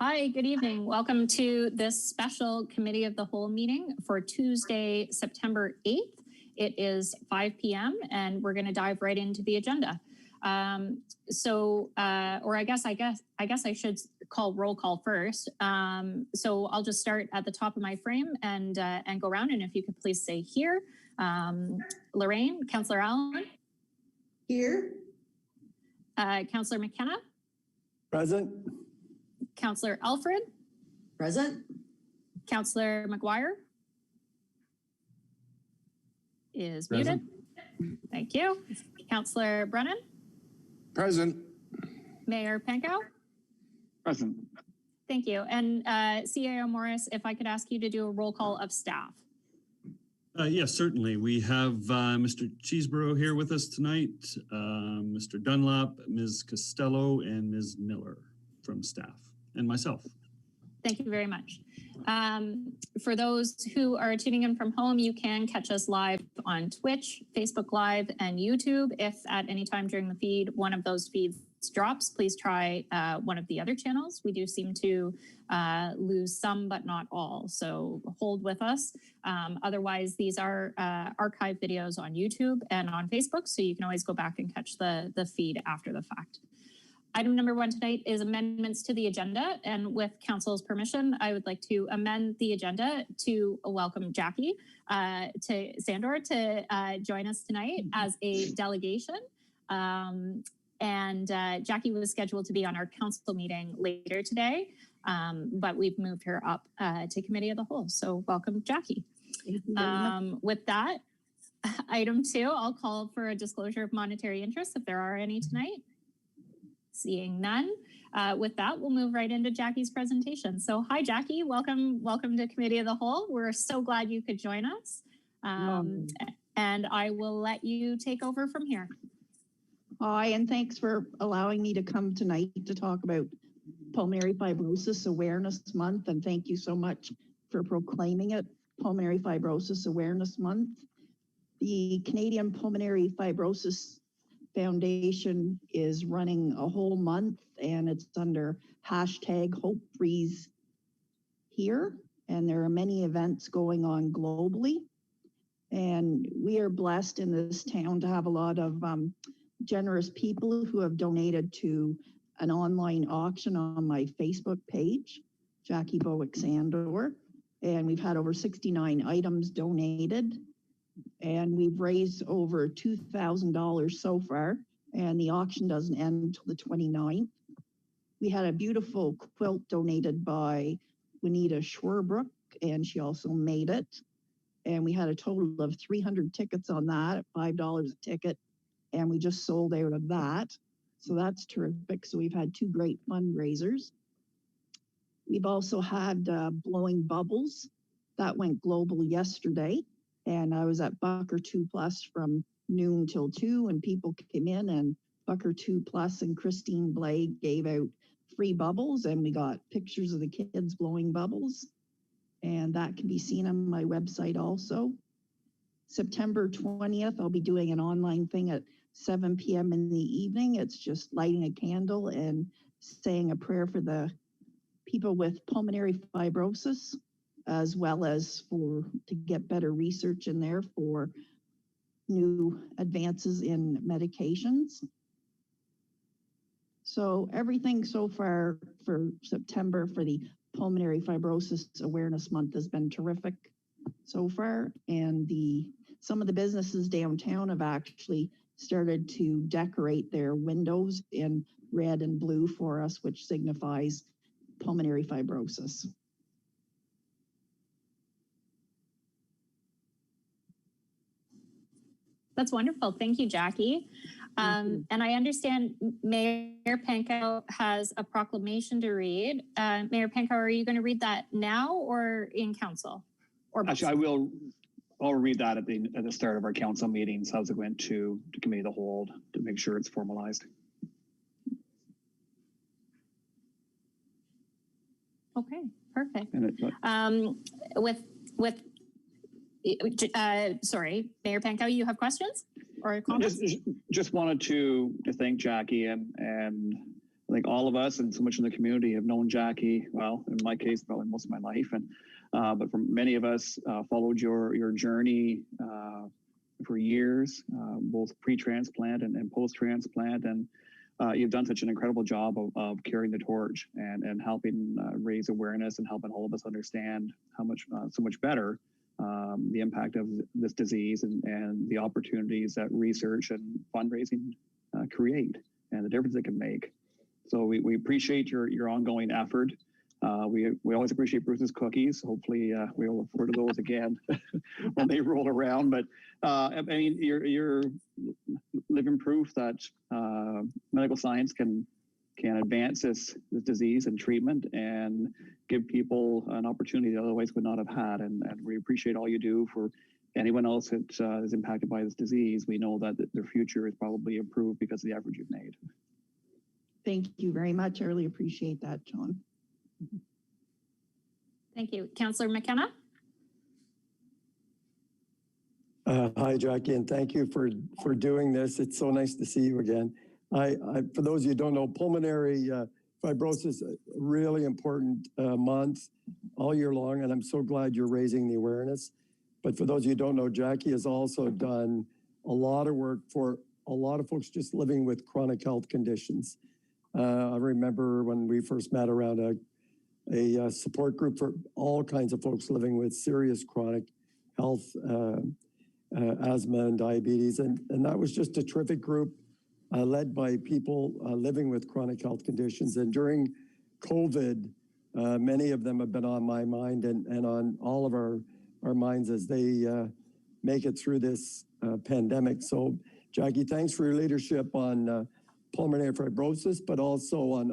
Hi, good evening. Welcome to this special Committee of the Whole meeting for Tuesday, September 8th. It is 5 p.m. and we're going to dive right into the agenda. I guess I should call roll call first. So I'll just start at the top of my frame and go around. And if you could please say here, Lorraine, Councillor Allen. Here. Councillor McKenna. Present. Councillor Alfred. Present. Councillor McGuire is Present. muted. Thank you. Councillor Brennan. Present. Mayor Pankow. Present. Thank you. And CAO Morris, if I could ask you to do a roll call of staff. Yes, certainly. We have Mr. Cheeseborough here with us tonight, Mr. Dunlop, Ms. Costello, and Ms. Miller from staff, and myself. Thank you very much. For those who are tuning in from home, you can catch us live on Twitch, Facebook Live, and YouTube. If at any time during the feed, one of those feeds drops, please try one of the other channels. We do seem to lose some, but not all. So hold with us. Otherwise, these are archived videos on YouTube and on Facebook, so you can always go back and catch the feed after the fact. Item number 1 tonight is amendments to the agenda. And with council's permission, I would like to amend the agenda to welcome Jackie to Sandor to join us tonight as a delegation. Jackie was scheduled to be on our council meeting later today, but we've moved her up to Committee of the Whole. So welcome, Jackie. With that, item 2, I'll call for a disclosure of monetary interests if there are any tonight. Seeing none. With that, we'll move right into Jackie's presentation. So hi, Jackie. Welcome to Committee of the Whole. We're so glad you could join us. And I will let you take over from here. Hi, and thanks for allowing me to come tonight to talk about Pulmonary Fibrosis Awareness Month. And thank you so much for proclaiming it Pulmonary Fibrosis Awareness Month. The Canadian Pulmonary Fibrosis Foundation is running a whole month, and it's under #HopeFreeze here. And there are many events going on globally. And we are blessed in this town to have a lot of generous people who have donated to an online auction on my Facebook page, Jackie Bowick Sandor. And we've had over 69 items donated. And we've raised over $2,000 so far, and the auction doesn't end until the 29th. We had a beautiful quilt donated by Juanita Schwerbrook, and she also made it. And we had a total of 300 tickets on that at $5 a ticket, and we just sold out of that. So that's terrific. So we've had 2 great fundraisers. We've also had Blowing Bubbles. That went global yesterday. And I was at Bucker 2+ from noon till 2, and people came in, and Bucker 2+ and Christine Blake gave out free bubbles, and we got pictures of the kids blowing bubbles. And that can be seen on my website also. September 20th, I'll be doing an online thing at 7 p.m. in the evening. It's just lighting a candle and saying a prayer for the people with pulmonary fibrosis, as well as to get better research in there for new advances in medications. So everything so far for September for the Pulmonary Fibrosis Awareness Month has been terrific so far. And some of the businesses downtown have actually started to decorate their windows in red and blue for us, which signifies pulmonary fibrosis. That's wonderful. Thank you, Jackie. And I understand Mayor Pankow has a proclamation to read. Mayor Pankow, are you going to read that now or in council? Or Actually, I'll read that at the start of our council meeting subsequent to Committee of the Whole to make sure it's formalized. Okay, perfect. Sorry, Mayor Pankow, you have questions or comments? Just wanted to thank Jackie and I think all of us and so much in the community have known Jackie, well, in my case, probably most of my life. And but for many of us, followed your journey for years, both pre-transplant and post-transplant. And you've done such an incredible job of carrying the torch and helping raise awareness and helping all of us understand how much, so much better the impact of this disease and the opportunities that research and fundraising create and the difference it can make. So we appreciate your ongoing effort. We always appreciate Bruce's cookies. Hopefully we'll look forward to those again when they roll around. But I mean, you're living proof that medical science can advance this disease and treatment and give people an opportunity they otherwise would not have had. And we appreciate all you do for anyone else that is impacted by this disease. We know that their future is probably improved because of the effort you've made. Thank you very much. I really appreciate that, John. Thank you. Councillor McKenna? Hi, Jackie, and thank you for doing this. It's so nice to see you again. For those of you who don't know, pulmonary fibrosis is a really important month all year long, and I'm so glad you're raising the awareness. But for those of you who don't know, Jackie has also done a lot of work for a lot of folks just living with chronic health conditions. I remember when we first met around a support group for all kinds of folks living with serious chronic health, asthma and diabetes. And that was just a terrific group led by people living with chronic health conditions. And during COVID, many of them have been on my mind and on all of our minds as they make it through this pandemic. So Jackie, thanks for your leadership on pulmonary fibrosis, but also on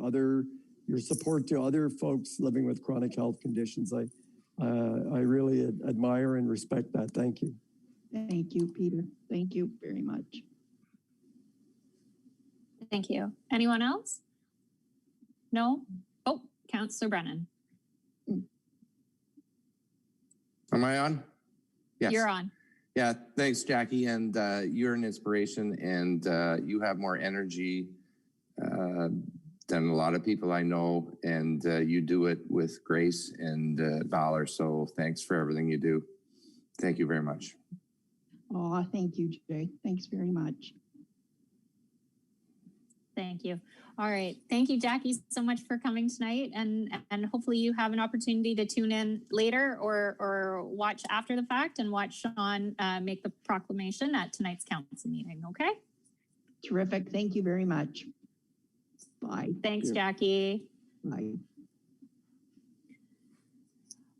your support to other folks living with chronic health conditions. I really admire and respect that. Thank you. Thank you, Peter. Thank you very much. Thank you. Anyone else? No? Oh, Councillor Brennan. Am I on? Yes. You're on. Yeah, thanks, Jackie. And you're an inspiration, and you have more energy than a lot of people I know, and you do it with grace and valor. So thanks for everything you do. Thank you very much. Oh, thank you, Jay. Thanks very much. Thank you. All right. Thank you, Jackie, so much for coming tonight. And hopefully you have an opportunity to tune in later or watch after the fact and watch Sean make the proclamation at tonight's council meeting. Okay? Terrific. Thank you very much. Bye. Thanks, Jackie. Bye.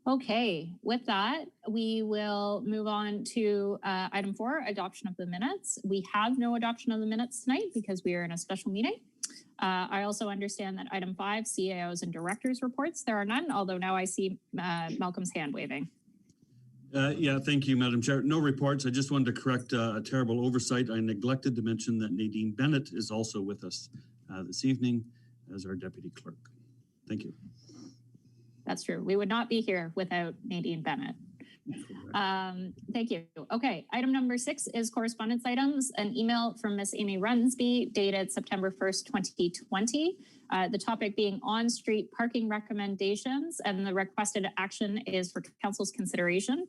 Okay, with that, we will move on to item 4, adoption of the minutes. We have no adoption of the minutes tonight because we are in a special meeting. I also understand that item 5, CAOs and directors reports, there are none, although now I see Malcolm's hand waving. Yeah, thank you, Madam Chair. No reports. I just wanted to correct a terrible oversight. I neglected to mention that Nadine Bennett is also with us this evening as our deputy clerk. Thank you. That's true. We would not be here without Nadine Bennett. Thank you. Okay, item number 6 is correspondence items. An email from Miss Amy Runsby dated September 1st, 2020. The topic being on-street parking recommendations, and the requested action is for council's consideration.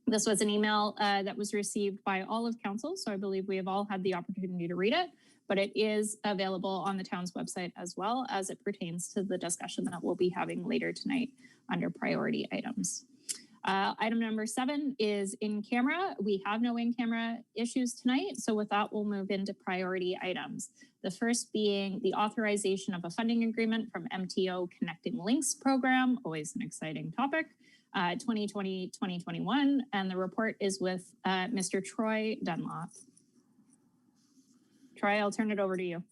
This was an email that was received by all of council, so I believe we have all had the opportunity to read it, but it is available on the town's website as well as it pertains to the discussion that we'll be having later tonight under priority items. Item number 7 is in camera. We have no in-camera issues tonight, so with that, we'll move into priority items. The first being the authorization of a funding agreement from MTO Connecting Links program, always an exciting topic, 2020-2021, and the report is with Mr. Troy Dunlop. Troy, I'll turn it over to you.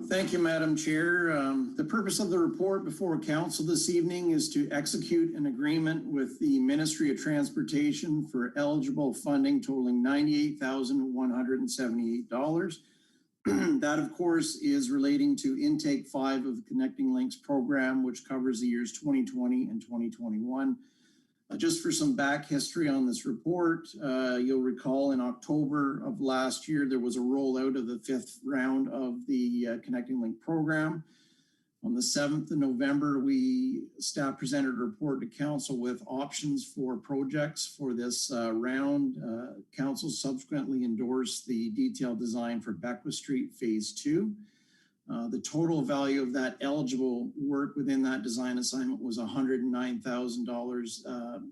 Thank you, Madam Chair. The purpose of the report before council this evening is to execute an agreement with the Ministry of Transportation for eligible funding totaling $98,178. That, of course, is relating to intake 5 of the Connecting Links program, which covers the years 2020 and 2021. Just for some back history on this report, you'll recall in October of last year, there was a rollout of the 5th round of the Connecting Link program. On the 7th of November, staff presented a report to council with options for projects for this round. Council subsequently endorsed the detailed design for Beckwith Street Phase 2. The total value of that eligible work within that design assignment was $109,000,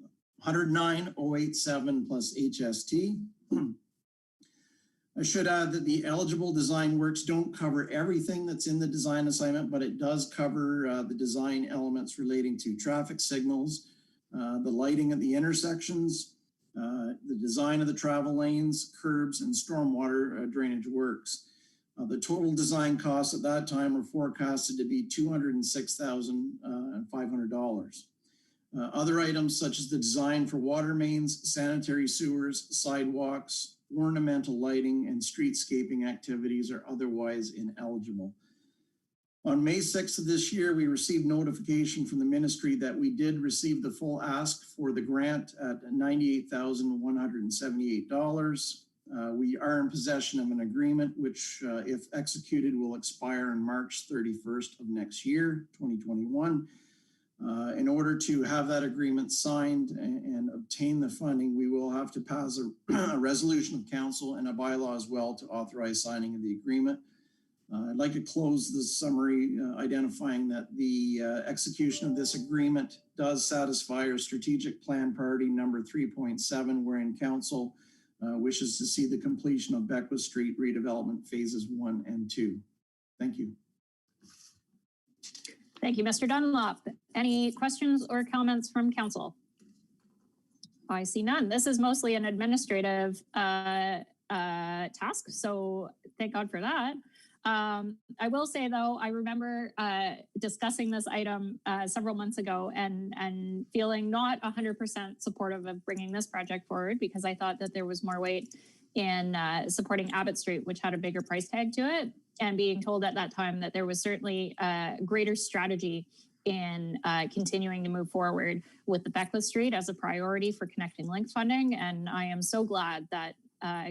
$109,087 plus HST. I should add that the eligible design works don't cover everything that's in the design assignment, but it does cover the design elements relating to traffic signals, the lighting at the intersections, the design of the travel lanes, curbs, and stormwater drainage works. The total design costs at that time were forecasted to be $206,500. Other items such as the design for water mains, sanitary sewers, sidewalks, ornamental lighting, and streetscaping activities are otherwise ineligible. On May 6th of this year, we received notification from the ministry that we did receive the full ask for the grant at $98,178. We are in possession of an agreement which, if executed, will expire on March 31st of next year, 2021. In order to have that agreement signed and obtain the funding, we will have to pass a resolution of council and a bylaw as well to authorize signing of the agreement. I'd like to close the summary identifying that the execution of this agreement does satisfy our strategic plan priority number 3.7, wherein council wishes to see the completion of Beckwith Street redevelopment phases 1 and 2. Thank you. Thank you, Mr. Dunlop. Any questions or comments from council? I see none. This is mostly an administrative task, so thank God for that. I will say, though, I remember discussing this item several months ago and feeling not 100% supportive of bringing this project forward because I thought that there was more weight in supporting Abbott Street, which had a bigger price tag to it, and being told at that time that there was certainly a greater strategy in continuing to move forward with the Beckwith Street as a priority for Connecting Link funding. And I am so glad that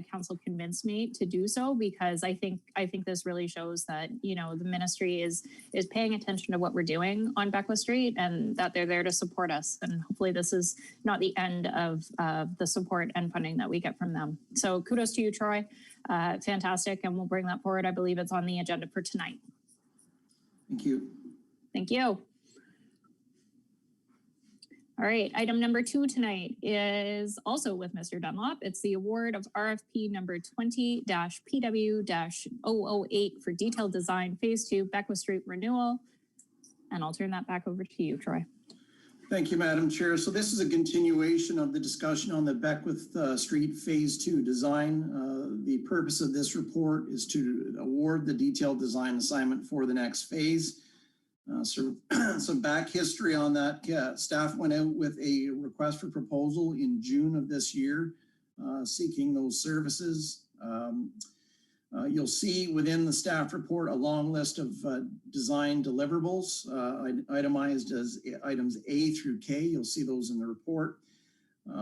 council convinced me to do so, because I think this really shows that, you know, the ministry is paying attention to what we're doing on Beckwith Street and that they're there to support us. And hopefully this is not the end of the support and funding that we get from them. So kudos to you, Troy. Fantastic. And we'll bring that forward. I believe it's on the agenda for tonight. Thank you. Thank you. All right, item number 2 tonight is also with Mr. Dunlop. It's the award of RFP number 20-PW-008 for detailed design phase 2 Beckwith Street renewal. And I'll turn that back over to you, Troy. Thank you, Madam Chair. So this is a continuation of the discussion on the Beckwith Street Phase 2 design. The purpose of this report is to award the detailed design assignment for the next phase. So some back history on that. Staff went out with a request for proposal in June of this year, seeking those services. You'll see within the staff report a long list of design deliverables, itemized as items A through K. You'll see those in the report.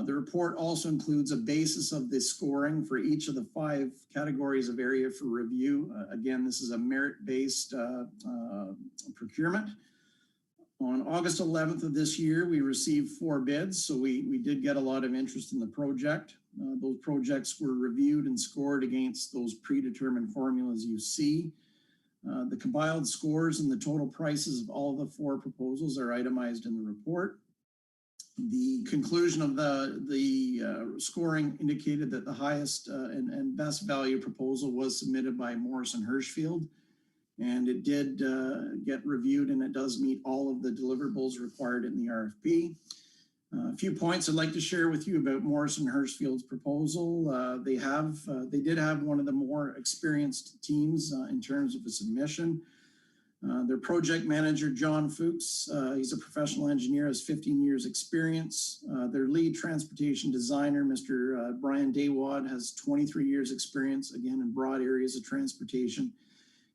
The report also includes a basis of the scoring for each of the 5 categories of area for review. Again, this is a merit-based procurement. On August 11th of this year, we received 4 bids, so we did get a lot of interest in the project. Those projects were reviewed and scored against those predetermined formulas you see. The compiled scores and the total prices of all of the 4 proposals are itemized in the report. The conclusion of the scoring indicated that the highest and best value proposal was submitted by Morrison Hershfield, and it did get reviewed, and it does meet all of the deliverables required in the RFP. A few points I'd like to share with you about Morrison Hershfield's proposal. They did have one of the more experienced teams in terms of a submission. Their project manager, John Fuchs, he's a professional engineer, has 15 years experience. Their lead transportation designer, Mr. Brian Daywad, has 23 years experience, again, in broad areas of transportation.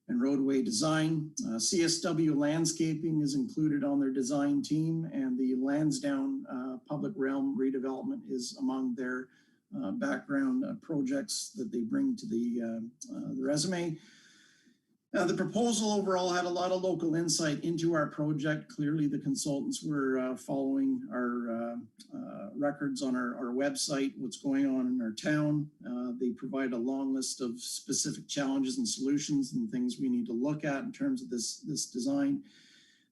and roadway design. CSW Landscaping is included on their design team, and the Lansdowne Public Realm redevelopment is among their background projects that they bring to the resume. The proposal overall had a lot of local insight into our project. Clearly, the consultants were following our records on our website, what's going on in our town. They provide a long list of specific challenges and solutions and things we need to look at in terms of this design.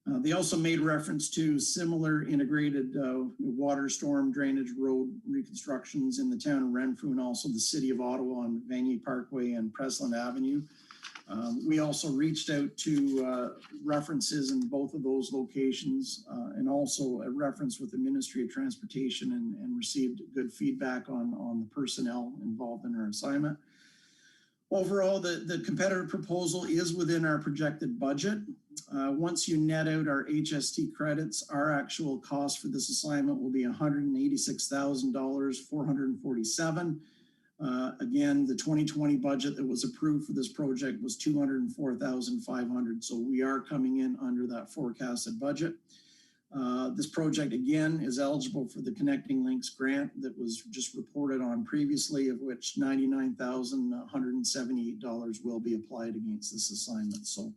They also made reference to similar integrated water, storm, drainage, road reconstructions in the town of Renfrew and also the city of Ottawa on Vanier Parkway and Presland Avenue. We also reached out to references in both of those locations and also a reference with the Ministry of Transportation and received good feedback on the personnel involved in our assignment. Overall, the competitive proposal is within our projected budget. Once you net out our HST credits, our actual cost for this assignment will be $186,447. Again, the 2020 budget that was approved for this project was $204,500. So we are coming in under that forecasted budget. This project, again, is eligible for the Connecting Links grant that was just reported on previously, of which $99,178 will be applied against this assignment. So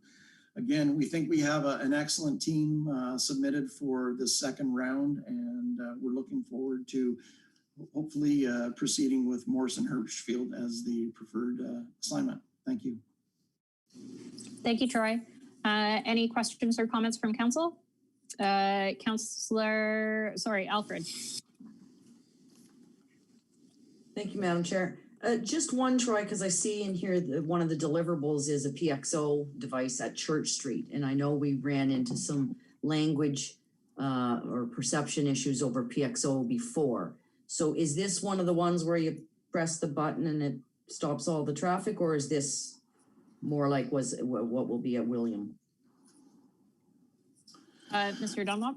again, we think we have an excellent team submitted for the second round, and we're looking forward to hopefully proceeding with Morrison Hershfield as the preferred assignment. Thank you. Thank you, Troy. Any questions or comments from council? Alfred. Thank you, Madam Chair. Just one, Troy, because I see in here that one of the deliverables is a PXO device at Church Street. And I know we ran into some language or perception issues over PXO before. So is this one of the ones where you press the button and it stops all the traffic, or is this more like what will be at William? Mr. Dunlop?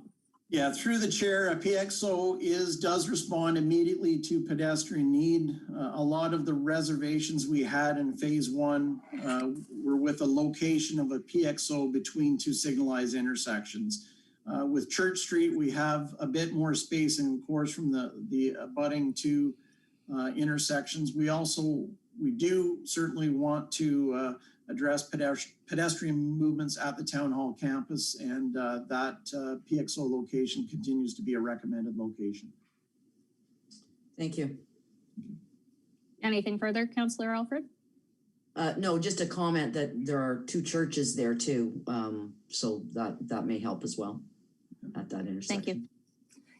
Yeah, through the chair, PXO does respond immediately to pedestrian need. A lot of the reservations we had in phase one were with a location of a PXO between two signalized intersections. With Church Street, we have a bit more space, and of course, from the abutting two intersections. We do certainly want to address pedestrian movements at the Town Hall campus, and that PXO location continues to be a recommended location. Thank you. Anything further, Councillor Alfred? No, just a comment that there are two churches there too, so that may help as well at that intersection. Thank you.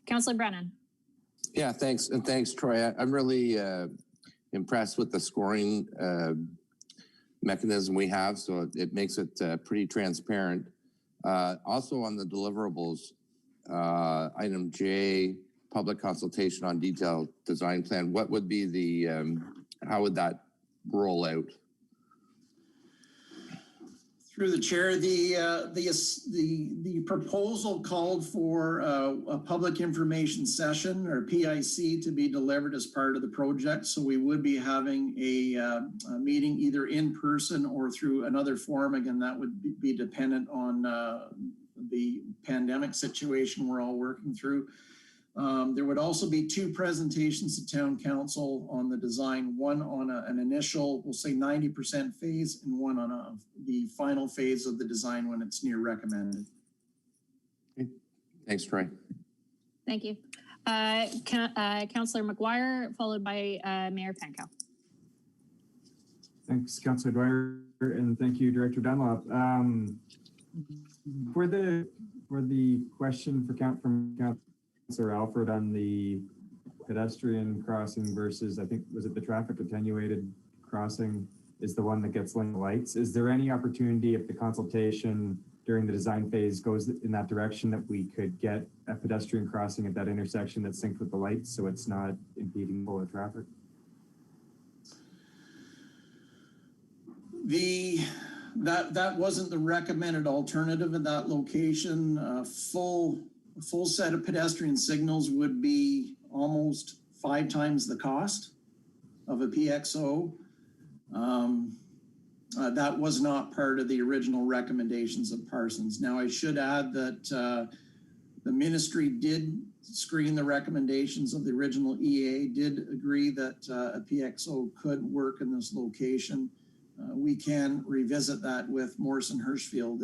Councillor Brennan. Yeah, thanks. And thanks, Troy. I'm really impressed with the scoring mechanism we have, so it makes it pretty transparent. Also on the deliverables, item J, public consultation on detailed design plan. What would be the, how would that roll out? Through the chair, the proposal called for a public information session, or PIC, to be delivered as part of the project. So we would be having a meeting either in person or through another forum. Again, that would be dependent on the pandemic situation we're all working through. There would also be two presentations to Town Council on the design, one on an initial, we'll say 90% phase, and one on the final phase of the design when it's near recommended. Okay. Thanks, Troy. Thank you. Councillor McGuire, followed by Mayor Pankow. Thanks, Councillor Dwyer, and thank you, Director Dunlop. For the question from Councillor Alfred on the pedestrian crossing versus, I think, was it the traffic attenuated crossing is the one that gets lights. Is there any opportunity if the consultation during the design phase goes in that direction that we could get a pedestrian crossing at that intersection that's synced with the lights so it's not impeding flow of traffic? That wasn't the recommended alternative in that location. A full set of pedestrian signals would be almost 5 times the cost of a PXO. That was not part of the original recommendations of Parsons. Now, I should add that the ministry did screen the recommendations of the original EA, did agree that a PXO could work in this location. We can revisit that with Morrison Hirschfield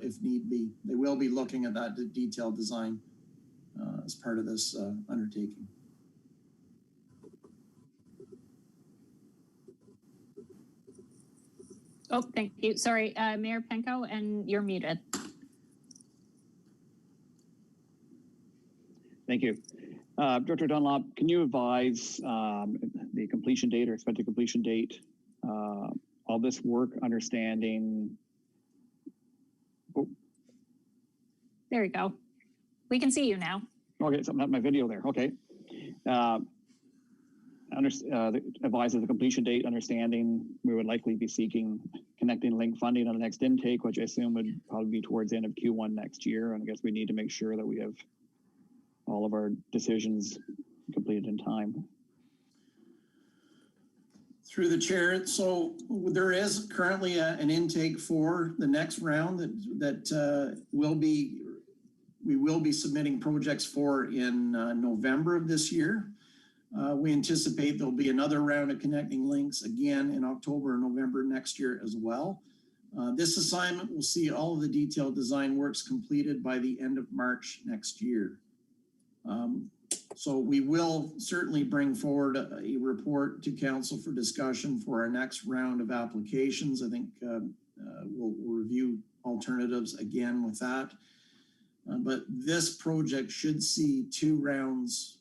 if need be. They will be looking at that detailed design as part of this undertaking. Oh, thank you. Sorry, Mayor Penko, and you're muted. Thank you. Director Dunlop, can you advise the completion date or expected completion date of this work, understanding? Oh. There you go. We can see you now. Okay, so not my video there. Okay. Advises the completion date, understanding we would likely be seeking connecting link funding on the next intake, which I assume would probably be towards the end of Q1 next year. And I guess we need to make sure that we have all of our decisions completed in time. Through the chair, so there is currently an intake for the next round that we will be submitting projects for in November of this year. We anticipate there'll be another round of connecting links again in October and November next year as well. This assignment will see all of the detailed design works completed by the end of March next year. So we will certainly bring forward a report to council for discussion for our next round of applications. I think we'll review alternatives again with that. But this project should see 2 rounds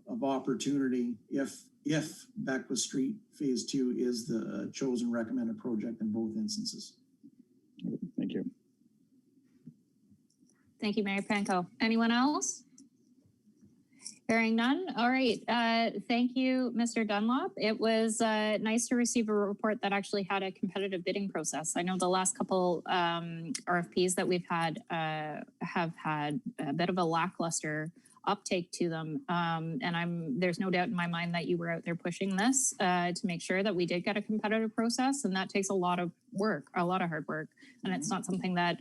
of opportunity if Beckwith Street Phase 2 is the chosen recommended project in both instances. Thank you. Thank you, Mayor Panko. Anyone else? Hearing none. All right. Thank you, Mr. Dunlop. It was nice to receive a report that actually had a competitive bidding process. I know the last couple RFPs that we've had have had a bit of a lackluster uptake to them. And there's no doubt in my mind that you were out there pushing this to make sure that we did get a competitive process. And that takes a lot of work, a lot of hard work. And it's not something that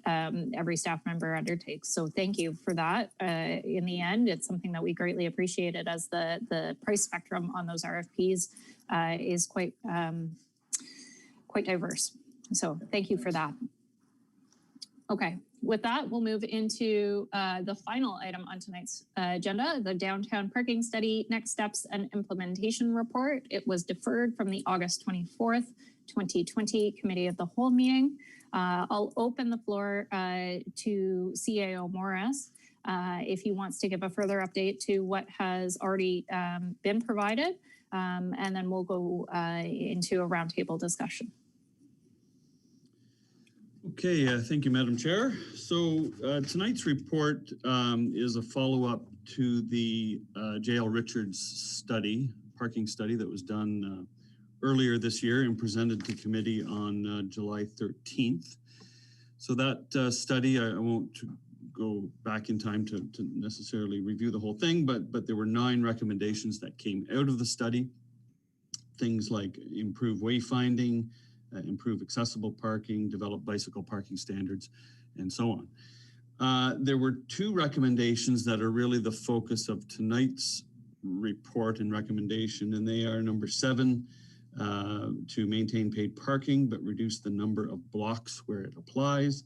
every staff member undertakes. So thank you for that. In the end, it's something that we greatly appreciated, as the price spectrum on those RFPs is quite diverse. So thank you for that. Okay, with that, we'll move into the final item on tonight's agenda, the Downtown Parking Study Next Steps and Implementation Report. It was deferred from the August 24th, 2020 Committee of the Whole meeting. I'll open the floor to CAO Morris if he wants to give a further update to what has already been provided, and then we'll go into a roundtable discussion. Okay, thank you, Madam Chair. So tonight's report is a follow-up to the J.L. Richards study, parking study that was done earlier this year and presented to committee on July 13th. So that study, I won't go back in time to necessarily review the whole thing, but there were 9 recommendations that came out of the study. Things like improve wayfinding, improve accessible parking, develop bicycle parking standards, and so on. There were 2 recommendations that are really the focus of tonight's report and recommendation, and they are number 7, to maintain paid parking, but reduce the number of blocks where it applies.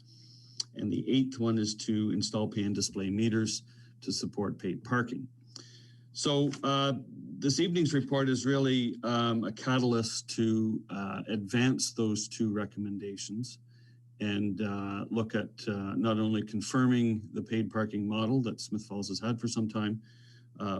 And the 8th one is to install pay and display meters to support paid parking. So this evening's report is really a catalyst to advance those 2 recommendations and look at not only confirming the paid parking model that Smith Falls has had for some time,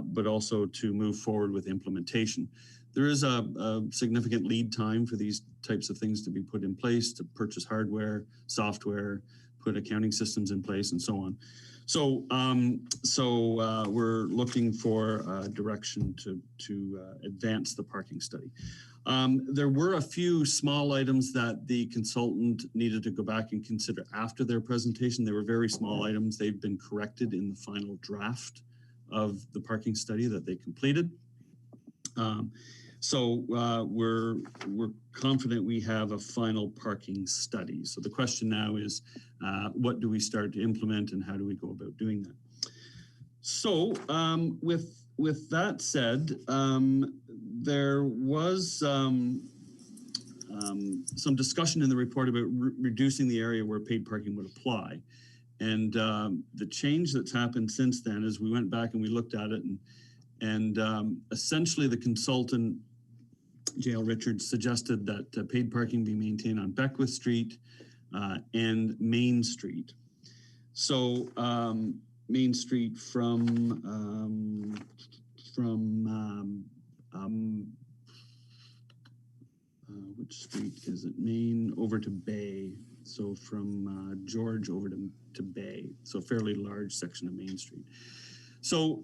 but also to move forward with implementation. There is a significant lead time for these types of things to be put in place, to purchase hardware, software, put accounting systems in place, and so on. So, we're looking for direction to advance the parking study. There were a few small items that the consultant needed to go back and consider after their presentation. They were very small items. They've been corrected in the final draft of the parking study that they completed. So we're confident we have a final parking study. So the question now is, what do we start to implement and how do we go about doing that? So with that said, there was some discussion in the report about reducing the area where paid parking would apply. And the change that's happened since then is we went back and we looked at it, and essentially the consultant, J.L. Richards, suggested that paid parking be maintained on Beckwith Street and Main Street. So Main Street from which street is it? Main over to Bay. So from George over to Bay. So a fairly large section of Main Street. So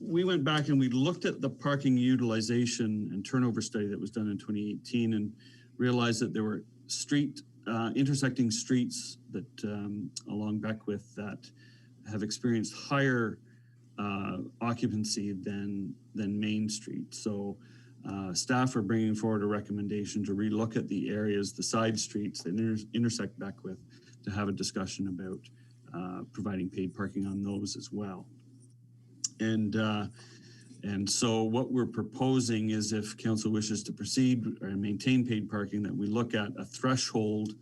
we went back and we looked at the parking utilization and turnover study that was done in 2018 and realized that there were intersecting streets that along Beckwith that have experienced higher occupancy than Main Street. So staff are bringing forward a recommendation to relook at the areas, the side streets that intersect Beckwith, to have a discussion about providing paid parking on those as well. And so what we're proposing is, if council wishes to proceed and maintain paid parking, that we look at a threshold,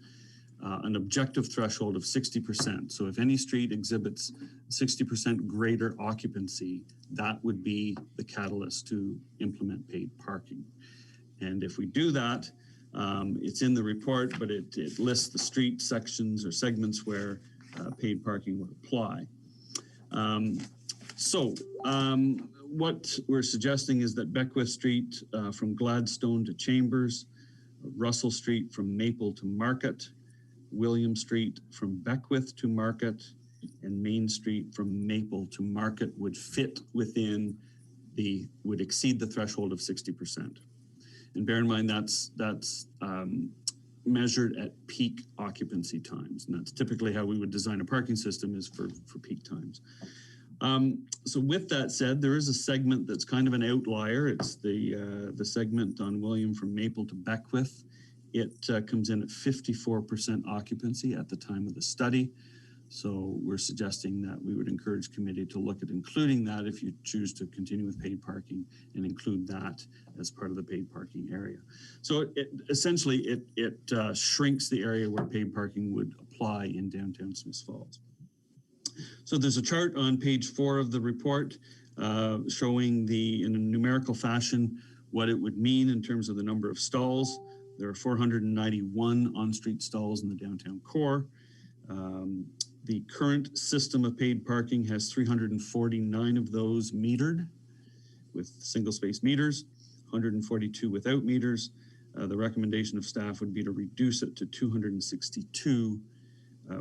an objective threshold of 60%. So if any street exhibits 60% greater occupancy, that would be the catalyst to implement paid parking. And if we do that, it's in the report, but it lists the street sections or segments where paid parking would apply. What we're suggesting is that Beckwith Street from Gladstone to Chambers, Russell Street from Maple to Market, William Street from Beckwith to Market, and Main Street from Maple to Market would fit within would exceed the threshold of 60%. And bear in mind that's measured at peak occupancy times. And that's typically how we would design a parking system, is for peak times. So with that said, there is a segment that's kind of an outlier. It's the segment on William from Maple to Beckwith. It comes in at 54% occupancy at the time of the study. So we're suggesting that we would encourage committee to look at including that if you choose to continue with paid parking, and include that as part of the paid parking area. So essentially it shrinks the area where paid parking would apply in downtown Smiths Falls. So there's a chart on page 4 of the report showing in a numerical fashion what it would mean in terms of the number of stalls. There are 491 on-street stalls in the downtown core. The current system of paid parking has 349 of those metered with single space meters, 142 without meters. The recommendation of staff would be to reduce it to 262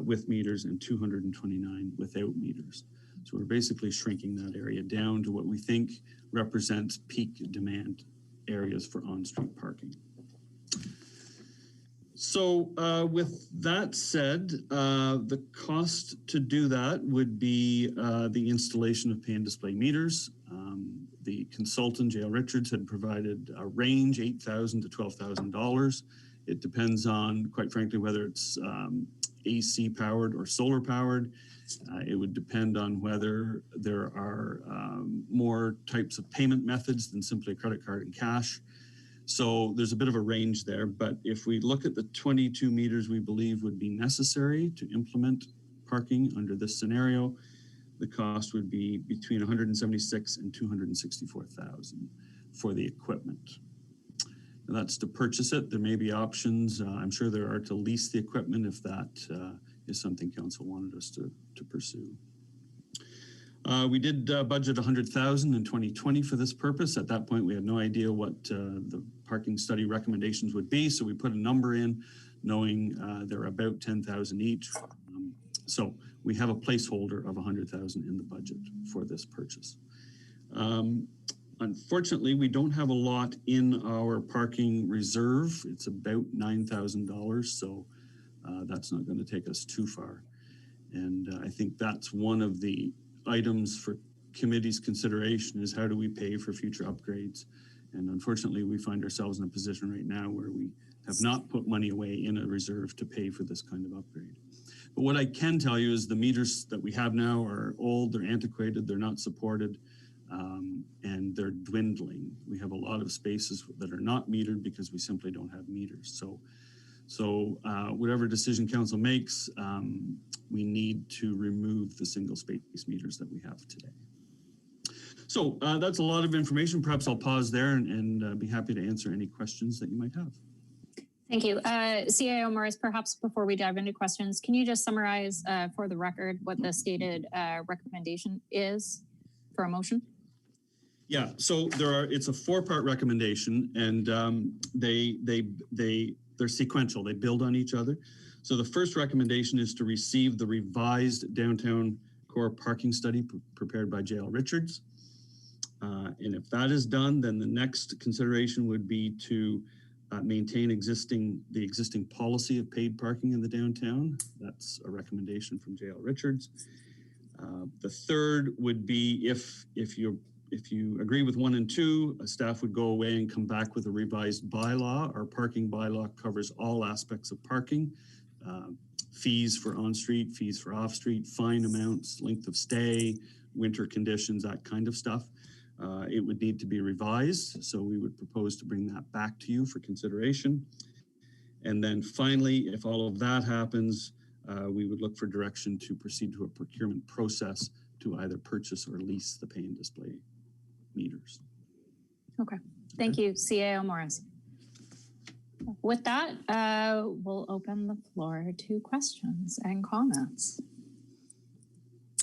with meters and 229 without meters. So we're basically shrinking that area down to what we think represents peak demand areas for on-street parking. So with that said, the cost to do that would be the installation of pay and display meters. The consultant, J.L. Richards, had provided a range, $8,000 to $12,000. It depends on, quite frankly, whether it's AC powered or solar powered. It would depend on whether there are more types of payment methods than simply a credit card and cash. So there's a bit of a range there, but if we look at the 22 meters we believe would be necessary to implement parking under this scenario, the cost would be between $176,000 and $264,000 for the equipment. And that's to purchase it. There may be options. I'm sure there are to lease the equipment if that is something council wanted us to pursue. We did budget $100,000 in 2020 for this purpose. At that point, we had no idea what the parking study recommendations would be. So we put a number in knowing they're about 10,000 each. So we have a placeholder of 100,000 in the budget for this purchase. Unfortunately, we don't have a lot in our parking reserve. It's about $9,000. So that's not going to take us too far. And I think that's one of the items for committee's consideration, is how do we pay for future upgrades And unfortunately, we find ourselves in a position right now where we have not put money away in a reserve to pay for this kind of upgrade. But what I can tell you is the meters that we have now are old, they're antiquated, they're not supported, and they're dwindling. We have a lot of spaces that are not metered because we simply don't have meters. So whatever decision council makes, we need to remove the single space meters that we have today. So that's a lot of information. Perhaps I'll pause there and be happy to answer any questions that you might have. Thank you. CAO Morris, perhaps before we dive into questions, can you just summarize for the record what the stated recommendation is for a motion? Yeah, so it's a 4-part recommendation, and they're sequential. They build on each other. So the first recommendation is to receive the revised downtown core parking study prepared by JL Richards. And if that is done, then the next consideration would be to maintain the existing policy of paid parking in the downtown. That's a recommendation from JL Richards. The third would be if you agree with 1 and 2, staff would go away and come back with a revised bylaw. Our parking bylaw covers all aspects of parking, fees for on-street, fees for off-street, fine amounts, length of stay, winter conditions, that kind of stuff. It would need to be revised, so we would propose to bring that back to you for consideration. And then finally, if all of that happens, we would look for direction to proceed to a procurement process to either purchase or lease the pay and display meters. Okay, thank you, CAO Morris. With that, we'll open the floor to questions and comments.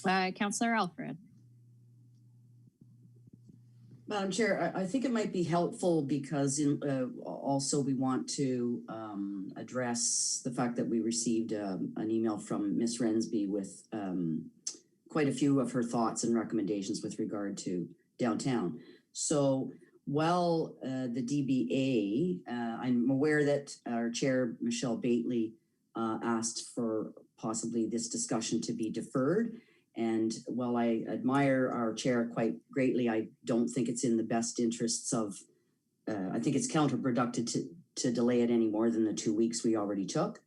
Councillor Alfred. Madam Chair, I think it might be helpful because also we want to address the fact that we received an email from Ms. Rensby with quite a few of her thoughts and recommendations with regard to downtown. So while the DBA, I'm aware that our chair, Michelle Bately, asked for possibly this discussion to be deferred. And while I admire our chair quite greatly, I don't think it's in the best interests of, I think it's counterproductive to delay it any more than the 2 weeks we already took.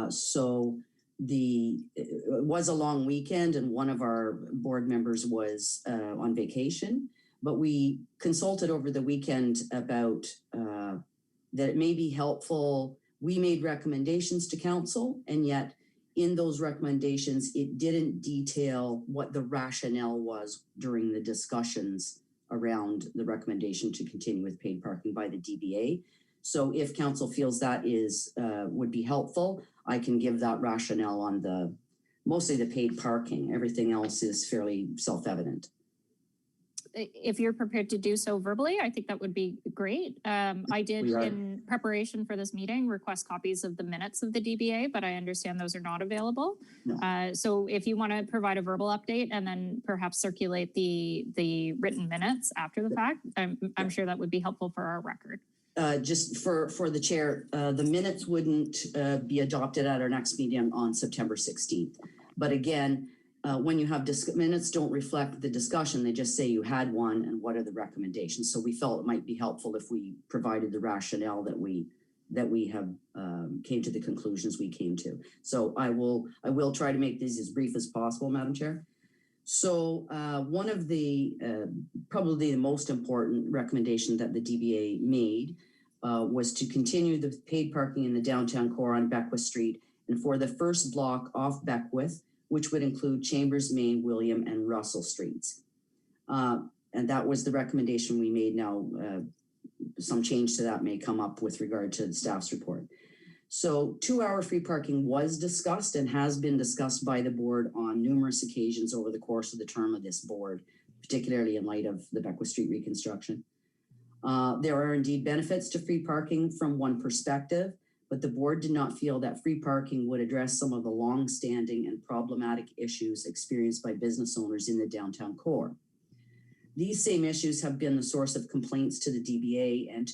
So it was a long weekend and one of our board members was on vacation, but we consulted over the weekend about that it may be helpful. We made recommendations to council, and yet in those recommendations, it didn't detail what the rationale was during the discussions around the recommendation to continue with paid parking by the DBA. So if council feels that would be helpful, I can give that rationale on mostly the paid parking. Everything else is fairly self-evident. If you're prepared to do so verbally, I think that would be great. I did, in preparation for this meeting, request copies of the minutes of the DBA, but I understand those are not available. No. So if you want to provide a verbal update and then perhaps circulate the written minutes after the fact, I'm sure that would be helpful for our record. Just for the chair, the minutes wouldn't be adopted at our next meeting on September 16th. But again, when you have minutes don't reflect the discussion, they just say you had one and what are the recommendations. So we felt it might be helpful if we provided the rationale that we have came to the conclusions we came to. So I will try to make these as brief as possible, Madam Chair. So one of the probably the most important recommendation that the DBA made was to continue the paid parking in the downtown core on Beckwith Street and for the first block off Beckwith, which would include Chambers, Main, William, and Russell Streets. And that was the recommendation we made. Now, some change to that may come up with regard to the staff's report. So 2-hour free parking was discussed and has been discussed by the board on numerous occasions over the course of the term of this board, particularly in light of the Beckwith Street reconstruction. There are indeed benefits to free parking from one perspective, but the board did not feel that free parking would address some of the long-standing and problematic issues experienced by business owners in the downtown core. These same issues have been the source of complaints to the DBA and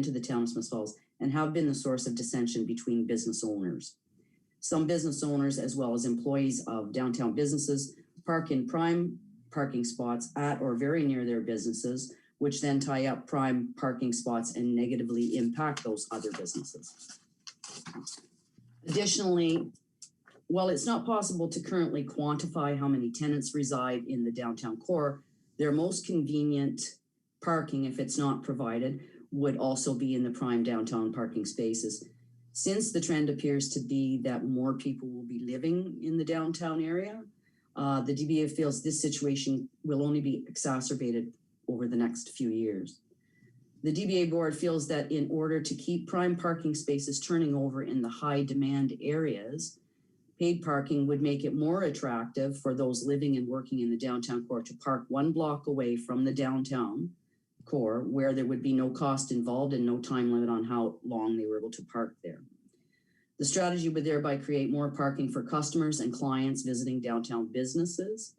to the town of Smiths Falls and have been the source of dissension between business owners. Some business owners, as well as employees of downtown businesses, park in prime parking spots at or very near their businesses, which then tie up prime parking spots and negatively impact those other businesses. Additionally, while it's not possible to currently quantify how many tenants reside in the downtown core, their most convenient parking, if it's not provided, would also be in the prime downtown parking spaces. Since the trend appears to be that more people will be living in the downtown area, the DBA feels this situation will only be exacerbated over the next few years. The DBA board feels that in order to keep prime parking spaces turning over in the high demand areas, paid parking would make it more attractive for those living and working in the downtown core to park 1 block away from the downtown core, where there would be no cost involved and no time limit on how long they were able to park there. The strategy would thereby create more parking for customers and clients visiting downtown businesses.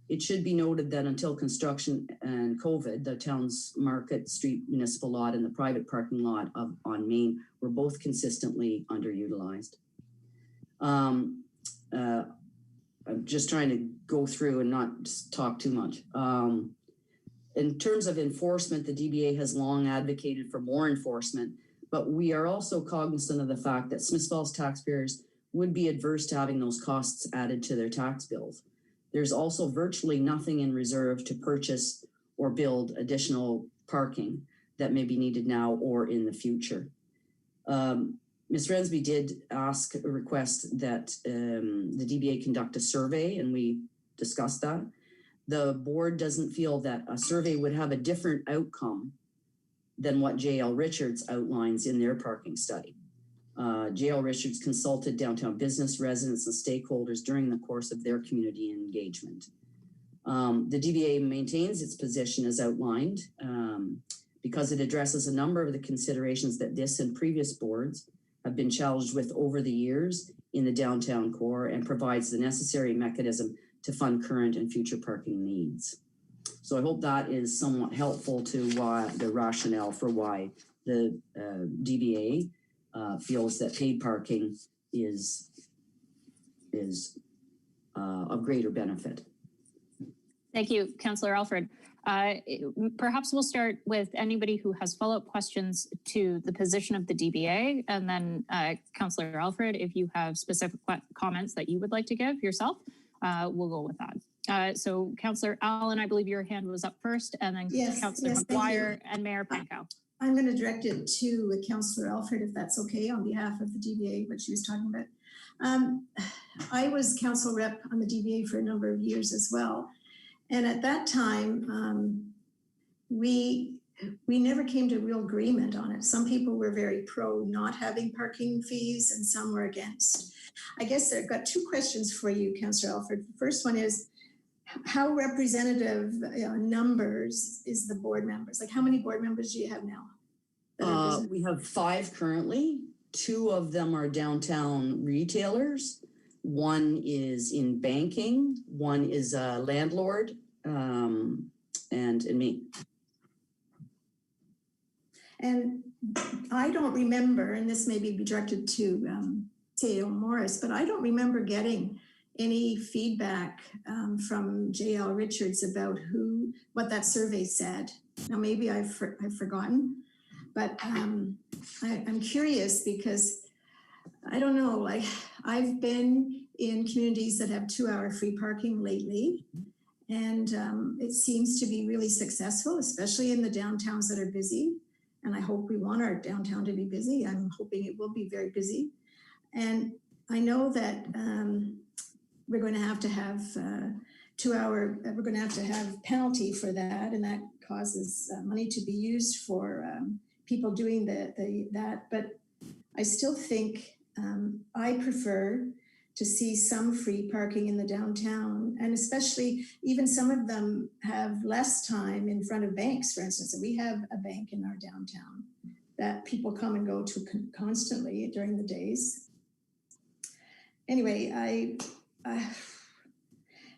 It should be noted that until construction and COVID, the town's Market Street municipal lot and the private parking lot on Main were both consistently underutilized. I'm just trying to go through and not just talk too much. In terms of enforcement, the DBA has long advocated for more enforcement, but we are also cognizant of the fact that Smith Falls taxpayers would be adverse to having those costs added to their tax bills. There's also virtually nothing in reserve to purchase or build additional parking that may be needed now or in the future. Ms. Rensby did request that the DBA conduct a survey, and we discussed that. The board doesn't feel that a survey would have a different outcome than what JL Richards outlines in their parking study. JL Richards consulted downtown business residents and stakeholders during the course of their community engagement. The DBA maintains its position as outlined because it addresses a number of the considerations that this and previous boards have been challenged with over the years in the downtown core and provides the necessary mechanism to fund current and future parking needs. So I hope that is somewhat helpful to why the rationale for why the DBA feels that paid parking is of greater benefit. Thank you, Councillor Alfred. Perhaps we'll start with anybody who has follow-up questions to the position of the DBA, and then Councillor Alfred, if you have specific comments that you would like to give yourself, we'll go with that. So Councillor Allen, I believe your hand was up first, and then Councillor McGuire and Mayor Pankow. I'm going to direct it to Councillor Alfred, if that's okay, on behalf of the DBA, what she was talking about. I was council rep on the DBA for a number of years as well. And at that time, we never came to a real agreement on it. Some people were very pro not having parking fees and some were against. I guess I've got 2 questions for you, Councillor Alfred. The first one is, how representative numbers is the board members? Like, how many board members do you have now? We have 5 currently. 2 of them are downtown retailers. 1 is in banking. 1 is a landlord, and me. And I don't remember, and this may be directed to CEO Morris, but I don't remember getting any feedback from JL Richards about what that survey said. Now, maybe I've forgotten, but I'm curious because I don't know, like I've been in communities that have 2-hour free parking lately, and it seems to be really successful, especially in the downtowns that are busy. And I hope we want our downtown to be busy. I'm hoping it will be very busy. And I know that we're going to have 2-hour, we're going to have penalty for that, and that causes money to be used for people doing that. But I still think I prefer to see some free parking in the downtown, and especially even some of them have less time in front of banks, for instance. And we have a bank in our downtown that people come and go to constantly during the days. Anyway,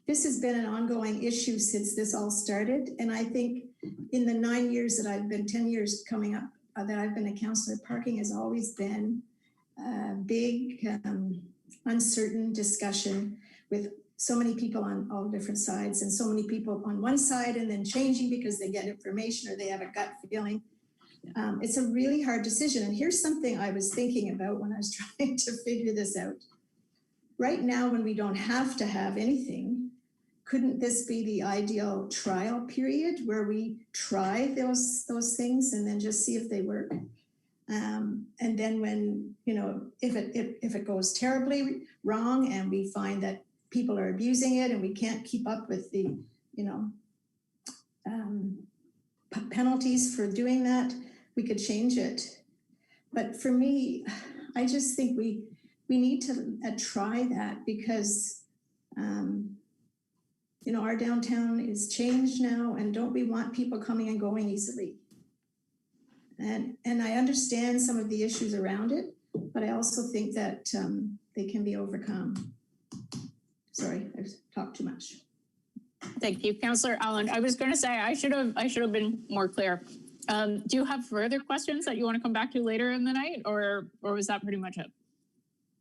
this has been an ongoing issue since this all started. And I think in the 9 years that I've been, 10 years coming up, that I've been a councillor, parking has always been a big, uncertain discussion with so many people on all different sides and so many people on one side and then changing because they get information or they have a gut feeling. It's a really hard decision. And here's something I was thinking about when I was trying to figure this out. Right now, when we don't have to have anything, couldn't this be the ideal trial period where we try those things and then just see if they work? And then when, you know, if it goes terribly wrong and we find that people are abusing it and we can't keep up with the, you know, penalties for doing that, we could change it. But for me, I just think we need to try that because, you know, our downtown is changed now, and don't we want people coming and going easily? And I understand some of the issues around it, but I also think that they can be overcome. Sorry, I've talked too much. Thank you, Councillor Allen. I was going to say I should have been more clear. Do you have further questions that you want to come back to later in the night, or was that pretty much it?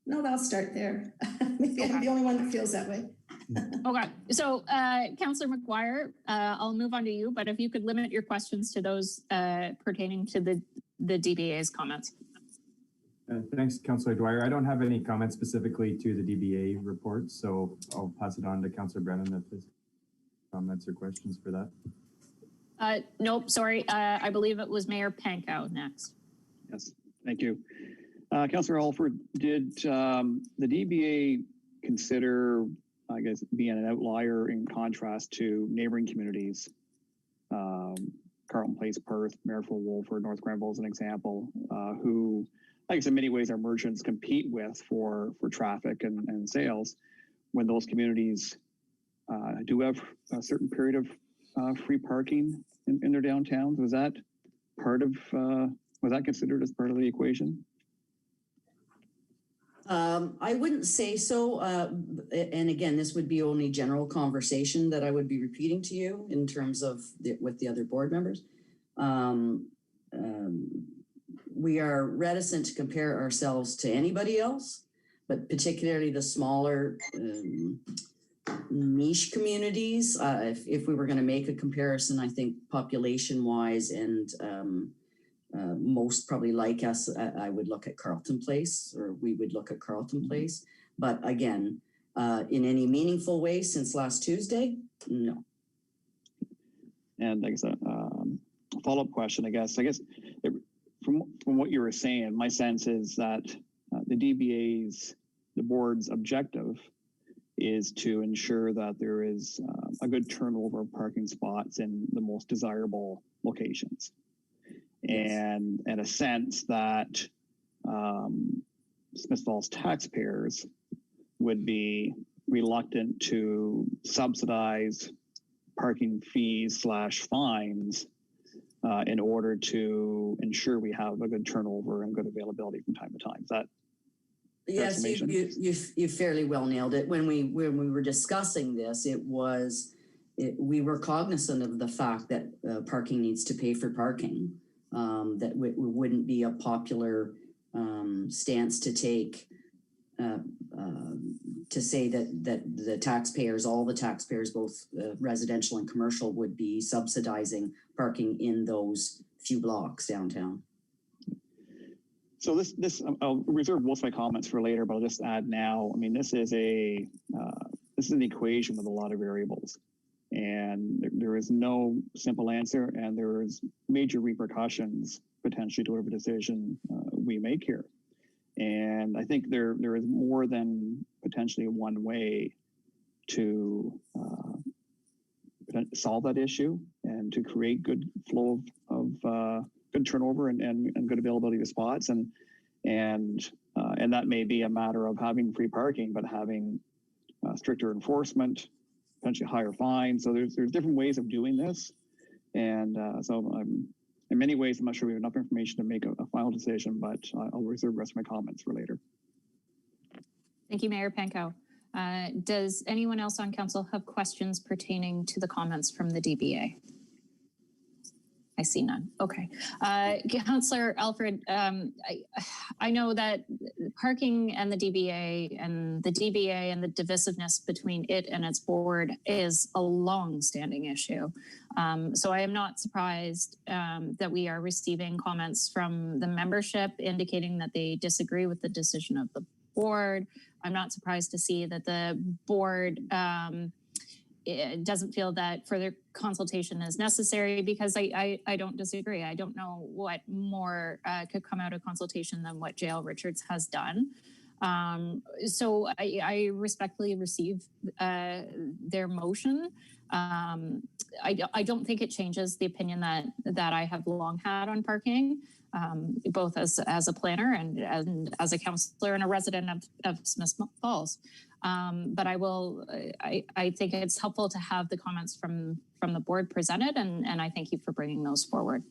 No, I'll start there. Maybe I'm the only one that feels that way. Okay, so Councillor McGuire, I'll move on to you, but if you could limit your questions to those pertaining to the DBA's comments. Thanks, Councillor Dwyer. I don't have any comments specifically to the DBA report, so I'll pass it on to Councillor Brennan if there's comments or questions for that. Nope, sorry. I believe it was Mayor Pankow next. Yes, thank you. Councillor Alford, did the DBA consider, I guess, being an outlier in contrast to neighboring communities? Carleton Place, Perth, Marysville, Wolford, North Grenville is an example, who, I guess in many ways our merchants compete with for traffic and sales when those communities do have a certain period of free parking in their downtowns. Was that part of, was that considered as part of the equation? I wouldn't say so. And again, this would be only general conversation that I would be repeating to you in terms of with the other board members. We are reticent to compare ourselves to anybody else, but particularly the smaller niche communities. If we were going to make a comparison, I think population-wise and most probably like us, I would look at Carleton Place, or we would look at Carleton Place. But again, in any meaningful way since last Tuesday, no. And I guess a follow-up question, I guess from what you were saying, my sense is that the DBA's, the board's objective is to ensure that there is a good turnover of parking spots in the most desirable locations. And in a sense that Smith Falls taxpayers would be reluctant to subsidize parking fees / fines in order to ensure we have a good turnover and good availability from time to time. Is that yes, you fairly well nailed it. When we were discussing this, we were cognizant of the fact that parking needs to pay for parking. That wouldn't be a popular stance to take to say that the taxpayers, all the taxpayers, both residential and commercial, would be subsidizing parking in those few blocks downtown. So this I'll reserve most of my comments for later, but I'll just add now. I mean, this is an equation with a lot of variables. And there is no simple answer, and there is major repercussions potentially to whatever decision we make here. And I think there is more than potentially one way to solve that issue and to create good flow of good turnover and good availability of spots. And that may be a matter of having free parking, but having stricter enforcement, potentially higher fines. So there's different ways of doing this. And so in many ways, I'm not sure we have enough information to make a final decision, but I'll reserve the rest of my comments for later. Thank you, Mayor Pankow. Does anyone else on council have questions pertaining to the comments from the DBA? I see none. Okay. Councillor Alfred, I know that parking and the DBA and the divisiveness between it and its board is a long-standing issue. So I am not surprised that we are receiving comments from the membership indicating that they disagree with the decision of the board. I'm not surprised to see that the board it doesn't feel that further consultation is necessary, because I don't disagree. I don't know what more could come out of consultation than what JL Richards has done. So I respectfully receive their motion. I don't think it changes the opinion that I have long had on parking, both as a planner and as a councillor and a resident of Smith Falls. But I think it's helpful to have the comments from the board presented, and I thank you for bringing those forward.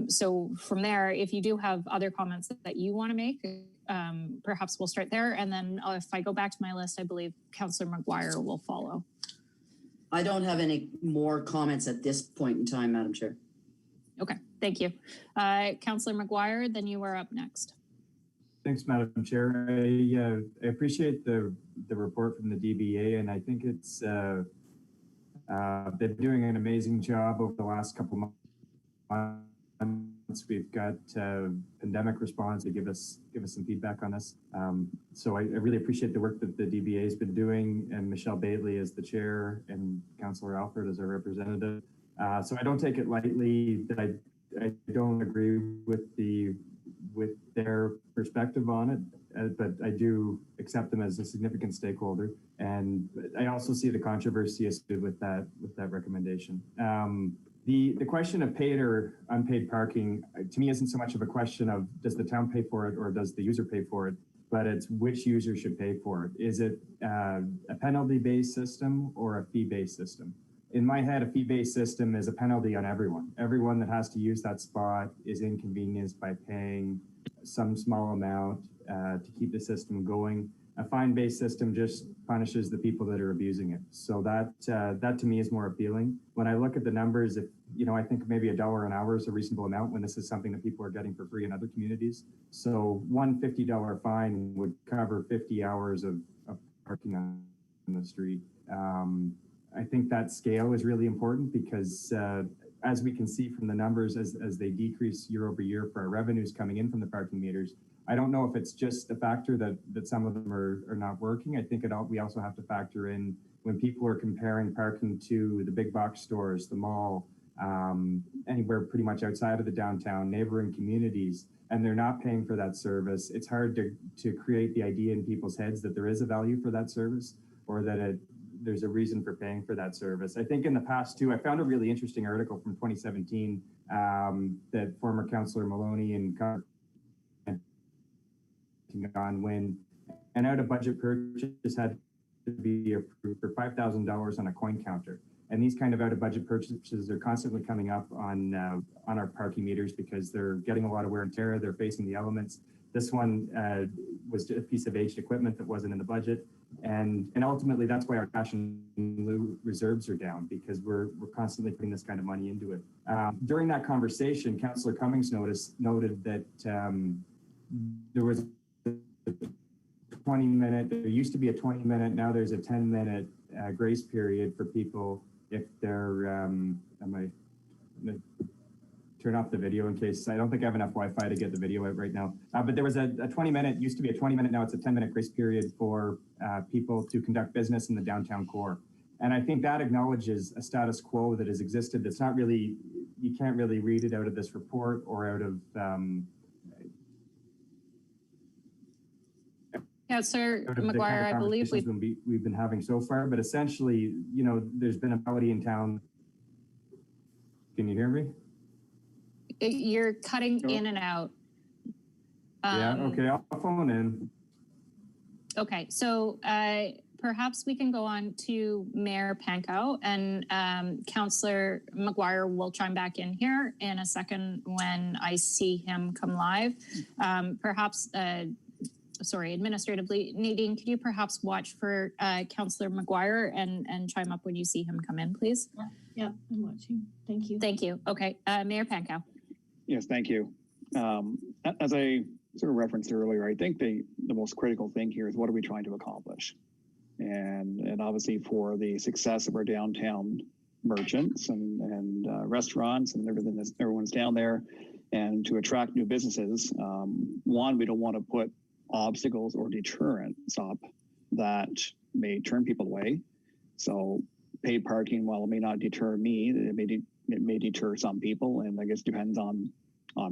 So from there, if you do have other comments that you want to make, perhaps we'll start there. And then if I go back to my list, I believe Councillor McGuire will follow. I don't have any more comments at this point in time, Madam Chair. Okay, thank you. Councillor McGuire, then you are up next. Thanks, Madam Chair. I appreciate the report from the DBA, and I think it's they're doing an amazing job over the last couple months. We've got pandemic response to give us some feedback on this. So I really appreciate the work that the DBA has been doing, and Michelle Bailey as the chair and Councillor Alfred as our representative. So I don't take it lightly that I don't agree with their perspective on it, but I do accept them as a significant stakeholder. And I also see the controversy associated with that recommendation. The question of paid or unpaid parking, to me, isn't so much of a question of does the town pay for it or does the user pay for it, but it's which user should pay for it. Is it a penalty-based system or a fee-based system? In my head, a fee-based system is a penalty on everyone. Everyone that has to use that spot is inconvenienced by paying some small amount to keep the system going. A fine-based system just punishes the people that are abusing it. So that to me is more appealing. When I look at the numbers, if I think maybe $1 an hour is a reasonable amount when this is something that people are getting for free in other communities. So one $50 fine would cover 50 hours of parking on the street. I think that scale is really important because as we can see from the numbers, as they decrease year over year for our revenues coming in from the parking meters, I don't know if it's just the factor that some of them are not working. I think we also have to factor in when people are comparing parking to the big box stores, the mall, anywhere pretty much outside of the downtown, neighboring communities, and they're not paying for that service. It's hard to create the idea in people's heads that there is a value for that service or that there's a reason for paying for that service. I think in the past too, I found a really interesting article from 2017 that former Councillor Maloney and on when an out-of-budget purchase had to be approved for $5,000 on a coin counter. And these kind of out-of-budget purchases are constantly coming up on our parking meters because they're getting a lot of wear and tear. They're facing the elements. This one was a piece of aged equipment that wasn't in the budget. And ultimately, that's why our cash and lieu reserves are down, because we're constantly putting this kind of money into it. During that conversation, Councillor Cummings noted that there was a 20-minute, there used to be a 20-minute, now there's a 10-minute grace period for people if they're, turn off the video in case, I don't think I have enough Wi-Fi to get the video out right now. But there was a 20-minute, used to be a 20-minute, now it's a 10-minute grace period for people to conduct business in the downtown core. And I think that acknowledges a status quo that has existed that's not really, you can't really read it out of this report or out of Councillor McGuire, I believe we've been having so far, but essentially, there's been a melody in town. Can you hear me? You're cutting in and out. Yeah, okay, I'll phone in. Okay, so perhaps we can go on to Mayor Pankow, and Councillor McGuire will chime back in here in a second when I see him come live. Perhaps administratively. Nadine, could you perhaps watch for Councillor McGuire and chime up when you see him come in, please? Yeah, I'm watching. Thank you. Thank you. Okay, Mayor Pankow. Yes, thank you. As I sort of referenced earlier, I think the most critical thing here is what are we trying to accomplish? And obviously for the success of our downtown merchants and restaurants and everything that everyone's down there, and to attract new businesses, one, we don't want to put obstacles or deterrents up that may turn people away. So paid parking, while it may not deter me, it may deter some people, and I guess depends on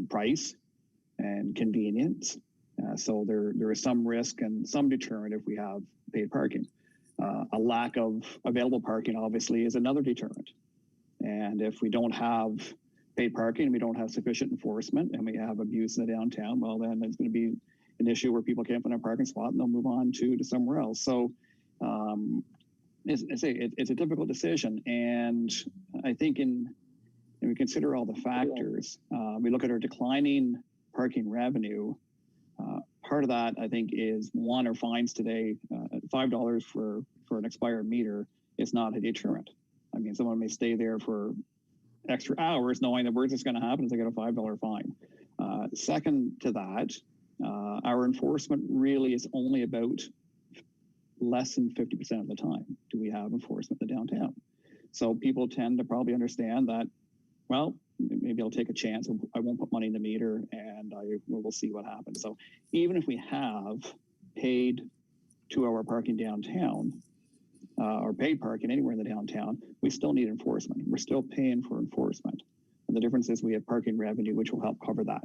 price and convenience. So there is some risk and some deterrent if we have paid parking. A lack of available parking obviously is another deterrent. And if we don't have paid parking, we don't have sufficient enforcement, and we have abuse in the downtown, well, then it's going to be an issue where people can't find a parking spot and they'll move on to somewhere else. So it's a difficult decision. And I think and we consider all the factors, we look at our declining parking revenue. Part of that, I think, is one, our fines today, $5 for an expired meter is not a deterrent. I mean, someone may stay there for extra hours knowing the worst that's going to happen is they get a $5 fine. Second to that, our enforcement really is only about less than 50% of the time do we have enforcement in the downtown. So people tend to probably understand that, well, maybe I'll take a chance. I won't put money in the meter and we'll see what happens. So even if we have paid 2-hour parking downtown, or paid parking anywhere in the downtown, we still need enforcement. We're still paying for enforcement. And the difference is we have parking revenue, which will help cover that.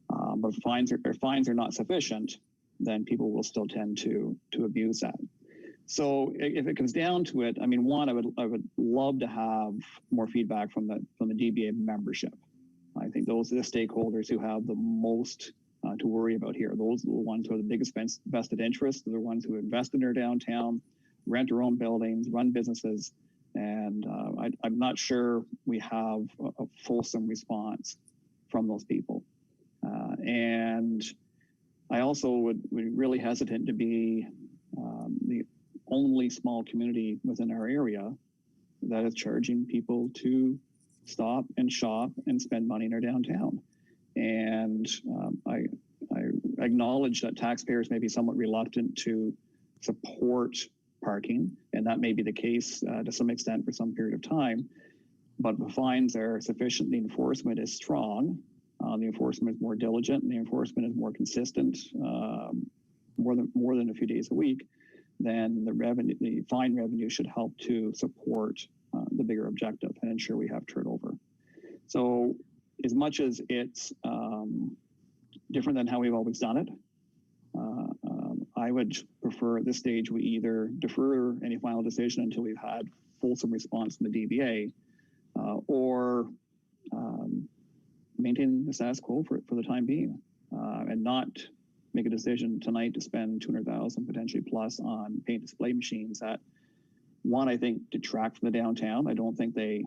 But if fines are not sufficient, then people will still tend to abuse that. So if it comes down to it, I mean, one, I would love to have more feedback from the DBA membership. I think those are the stakeholders who have the most to worry about here. Those are the ones who are the biggest vested interests. They're the ones who invest in their downtown, rent their own buildings, run businesses. And I'm not sure we have a fulsome response from those people. And I also would really hesitant to be the only small community within our area that is charging people to stop and shop and spend money in our downtown. And I acknowledge that taxpayers may be somewhat reluctant to support parking, and that may be the case to some extent for some period of time. But the fines are sufficient, the enforcement is strong, the enforcement is more diligent, and the enforcement is more consistent, more than a few days a week. Then the fine revenue should help to support the bigger objective and ensure we have turnover. So as much as it's different than how we've always done it, I would prefer at this stage we either defer any final decision until we've had fulsome response from the DBA, or maintain the status quo for the time being, and not make a decision tonight to spend $200,000 potentially plus on paint display machines that, one, I think detract from the downtown. I don't think they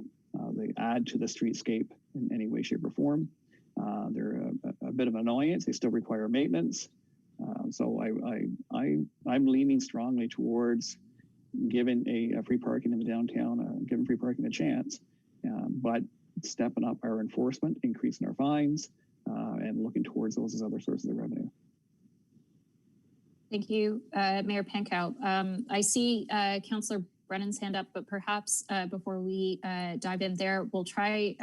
add to the streetscape in any way, shape, or form. They're a bit of an annoyance. They still require maintenance. So I'm leaning strongly towards giving a free parking in the downtown, giving free parking a chance, but stepping up our enforcement, increasing our fines, and looking towards those as other sources of revenue. Thank you, Mayor Pankow. I see Councillor Brennan's hand up, but perhaps before we dive in there, we'll try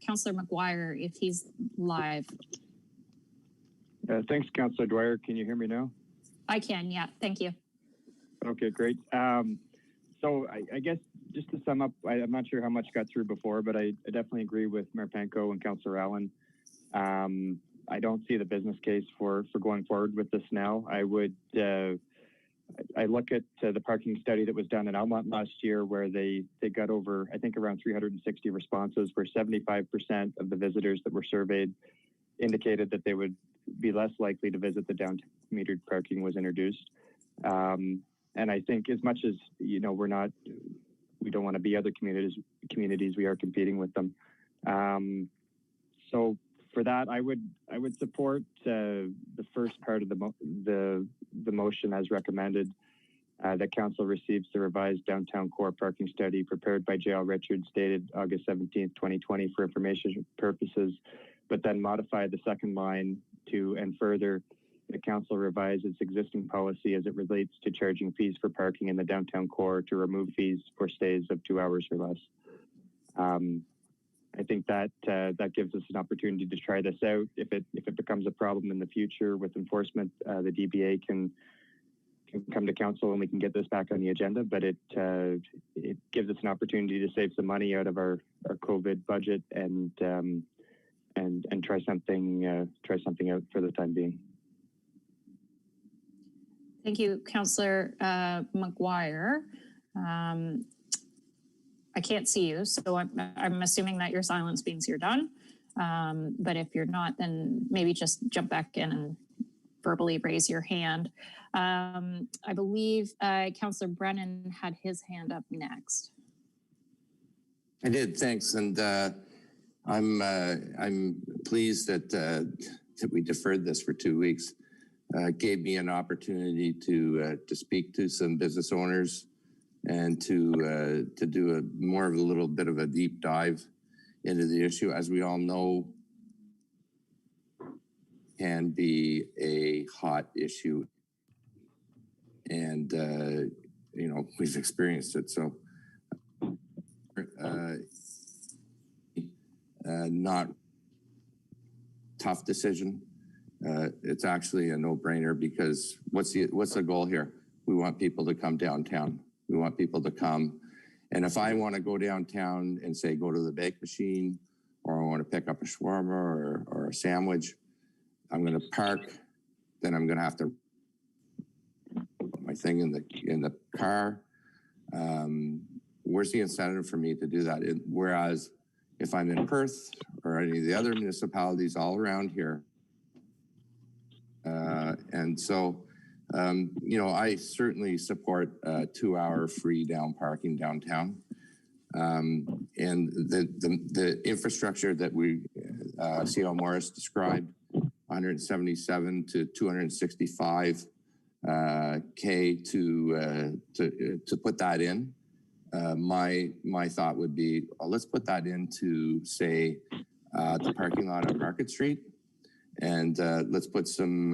Councillor McGuire if he's live. Thanks, Councillor Dwyer. Can you hear me now? I can, yeah. Thank you. Okay, great. So I guess just to sum up, I'm not sure how much got through before, but I definitely agree with Mayor Pankow and Councillor Allen. I don't see the business case for going forward with this now. I would, I look at the parking study that was done in Almont last year, where they got over, I think, around 360 responses, where 75% of the visitors that were surveyed indicated that they would be less likely to visit the downtown metered parking was introduced. And I think as much as, you know, we don't want to be other communities, we are competing with them. So for that, I would support the first part of the motion as recommended. That council receives the revised downtown core parking study prepared by J.L. Richards dated August 17th, 2020 for information purposes, but then modify the second line to, and further, the council revise its existing policy as it relates to charging fees for parking in the downtown core to remove fees for stays of 2 hours or less. I think that that gives us an opportunity to try this out. If it becomes a problem in the future with enforcement, the DBA can come to council and we can get this back on the agenda. But it gives us an opportunity to save some money out of our COVID budget and try something out for the time being. Thank you, Councillor McGuire. I can't see you, so I'm assuming that your silence means you're done. But if you're not, then maybe just jump back in and verbally raise your hand. I believe Councillor Brennan had his hand up next. I did, thanks, and I'm pleased that we deferred this for 2 weeks. Gave me an opportunity to speak to some business owners and to do more of a little bit of a deep dive into the issue. As we all know, can be a hot issue, and you know, we've experienced it. So, not tough decision. It's actually a no-brainer because what's the goal here? We want people to come downtown. We want people to come. And if I want to go downtown and say, go to the bake machine, or I want to pick up a shawarma or a sandwich, I'm going to park, then I'm going to have to put my thing in the car. Where's the incentive for me to do that? Whereas if I'm in Perth or any of the other municipalities all around here, and so, you know, I certainly support 2 hour free parking downtown. And the infrastructure that C.L. Morris described, 177 to 265 K to put that in. My thought would be, well, let's put that into, say, the parking lot on Market Street. And let's put some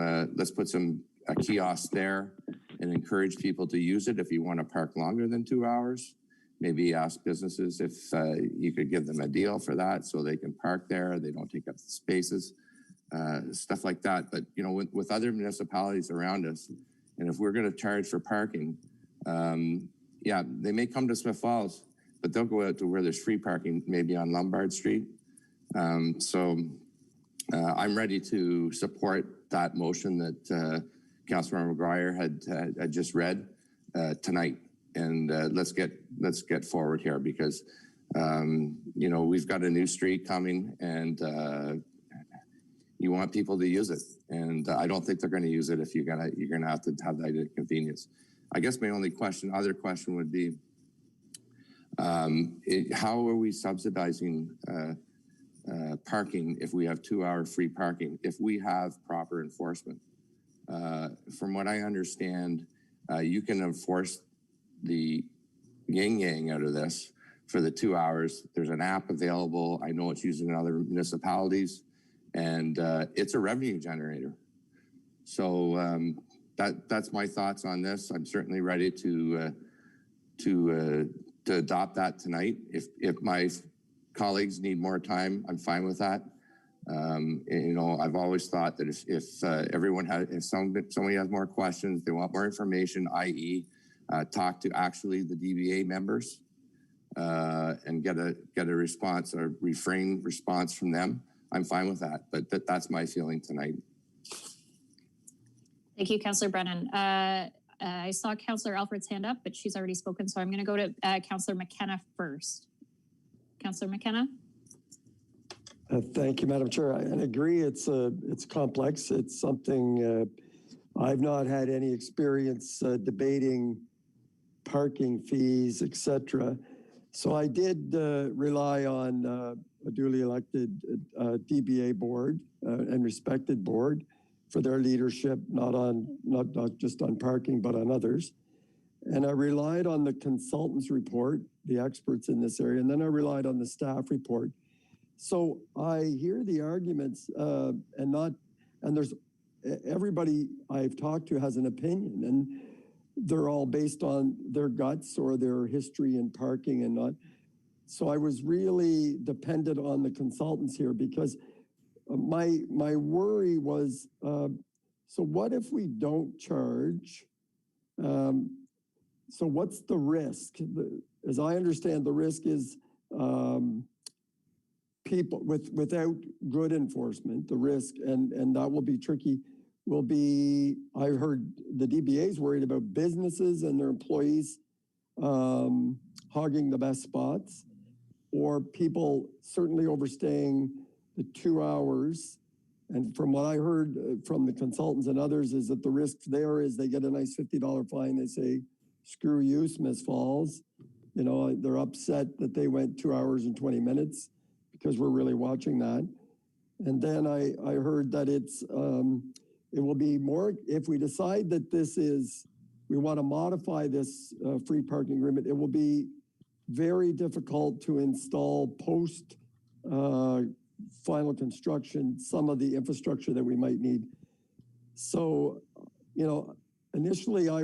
kiosks there and encourage people to use it if you want to park longer than 2 hours. Maybe ask businesses if you could give them a deal for that so they can park there, they don't take up the spaces, stuff like that. But, you know, with other municipalities around us, and if we're going to charge for parking, yeah, they may come to Smith Falls, but they'll go out to where there's free parking, maybe on Lombard Street. I'm ready to support that motion that Councilor McGuire had just read tonight, and let's get forward here because you know, we've got a new street coming, and you want people to use it, and I don't think they're going to use it if you're gonna have to have that inconvenience. I guess my other question would be, how are we subsidizing parking if we have 2 hour free parking, if we have proper enforcement? From what I understand, you can enforce the yin-yang out of this for the 2 hours. There's an app available. I know it's used in other municipalities, and it's a revenue generator. So that's my thoughts on this. I'm certainly ready to adopt that tonight. If my colleagues need more time, I'm fine with that. You know, I've always thought that if somebody has more questions, they want more information, i.e., talk to actually the DBA members and get a response, a refrain response from them, I'm fine with that. But that's my feeling tonight. Thank you, Councillor Brennan. I saw Councillor Alfred's hand up, but she's already spoken, so I'm going to go to Councillor McKenna first. Councillor McKenna. Thank you, Madam Chair. I agree. It's complex. It's something I've not had any experience debating parking fees, etc. So I did rely on a duly elected DBA board and respected board for their leadership, not just on parking, but on others. And I relied on the consultants report, the experts in this area, and then I relied on the staff report. So I hear the arguments and there's everybody I've talked to has an opinion, and they're all based on their guts or their history in parking and not. So I was really dependent on the consultants here because my worry was, so what if we don't charge? So what's the risk? As I understand, the risk is people without good enforcement, the risk, and that will be tricky, will be, I heard the DBA is worried about businesses and their employees hogging the best spots, or people certainly overstaying the 2 hours. And from what I heard from the consultants and others is that the risk there is they get a nice $50 fine. They say, screw you, Smith Falls. You know, they're upset that they went 2 hours and 20 minutes because we're really watching that. And then I heard that it will be more, if we decide that we want to modify this free parking agreement, it will be very difficult to install post final construction some of the infrastructure that we might need. So, you know, initially I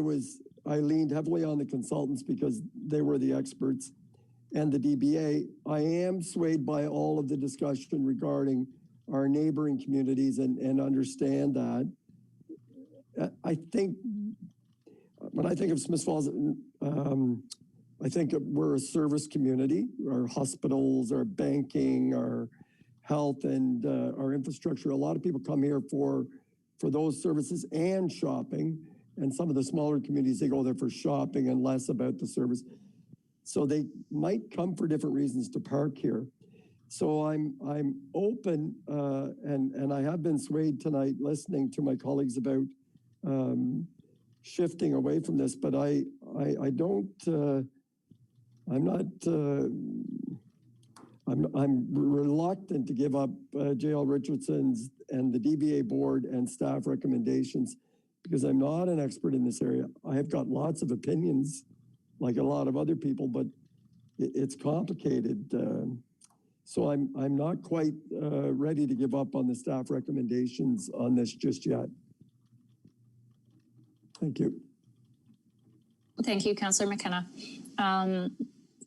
leaned heavily on the consultants because they were the experts and the DBA. I am swayed by all of the discussion regarding our neighboring communities and understand that. I think, when I think of Smith Falls, I think we're a service community. Our hospitals, our banking, our health, and our infrastructure. A lot of people come here for those services and shopping. And some of the smaller communities, they go there for shopping and less about the service. So they might come for different reasons to park here. So I'm open, and I have been swayed tonight listening to my colleagues about shifting away from this, but I'm reluctant to give up J.L. Richardson's and the DBA board and staff recommendations because I'm not an expert in this area. I have got lots of opinions, like a lot of other people, but it's complicated. So I'm not quite ready to give up on the staff recommendations on this just yet. Thank you. Thank you, Councillor McKenna.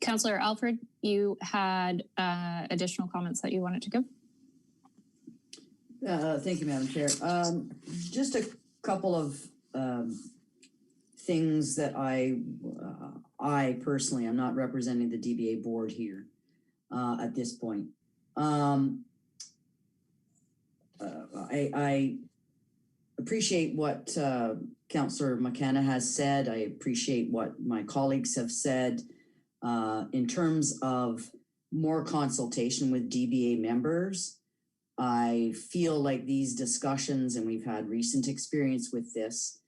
Councillor Alfred, you had additional comments that you wanted to give? Thank you, Madam Chair. Just a couple of things that I personally, I'm not representing the DBA board here at this point. I appreciate what Councillor McKenna has said. I appreciate what my colleagues have said in terms of more consultation with DBA members. I feel like these discussions, and we've had recent experience with this,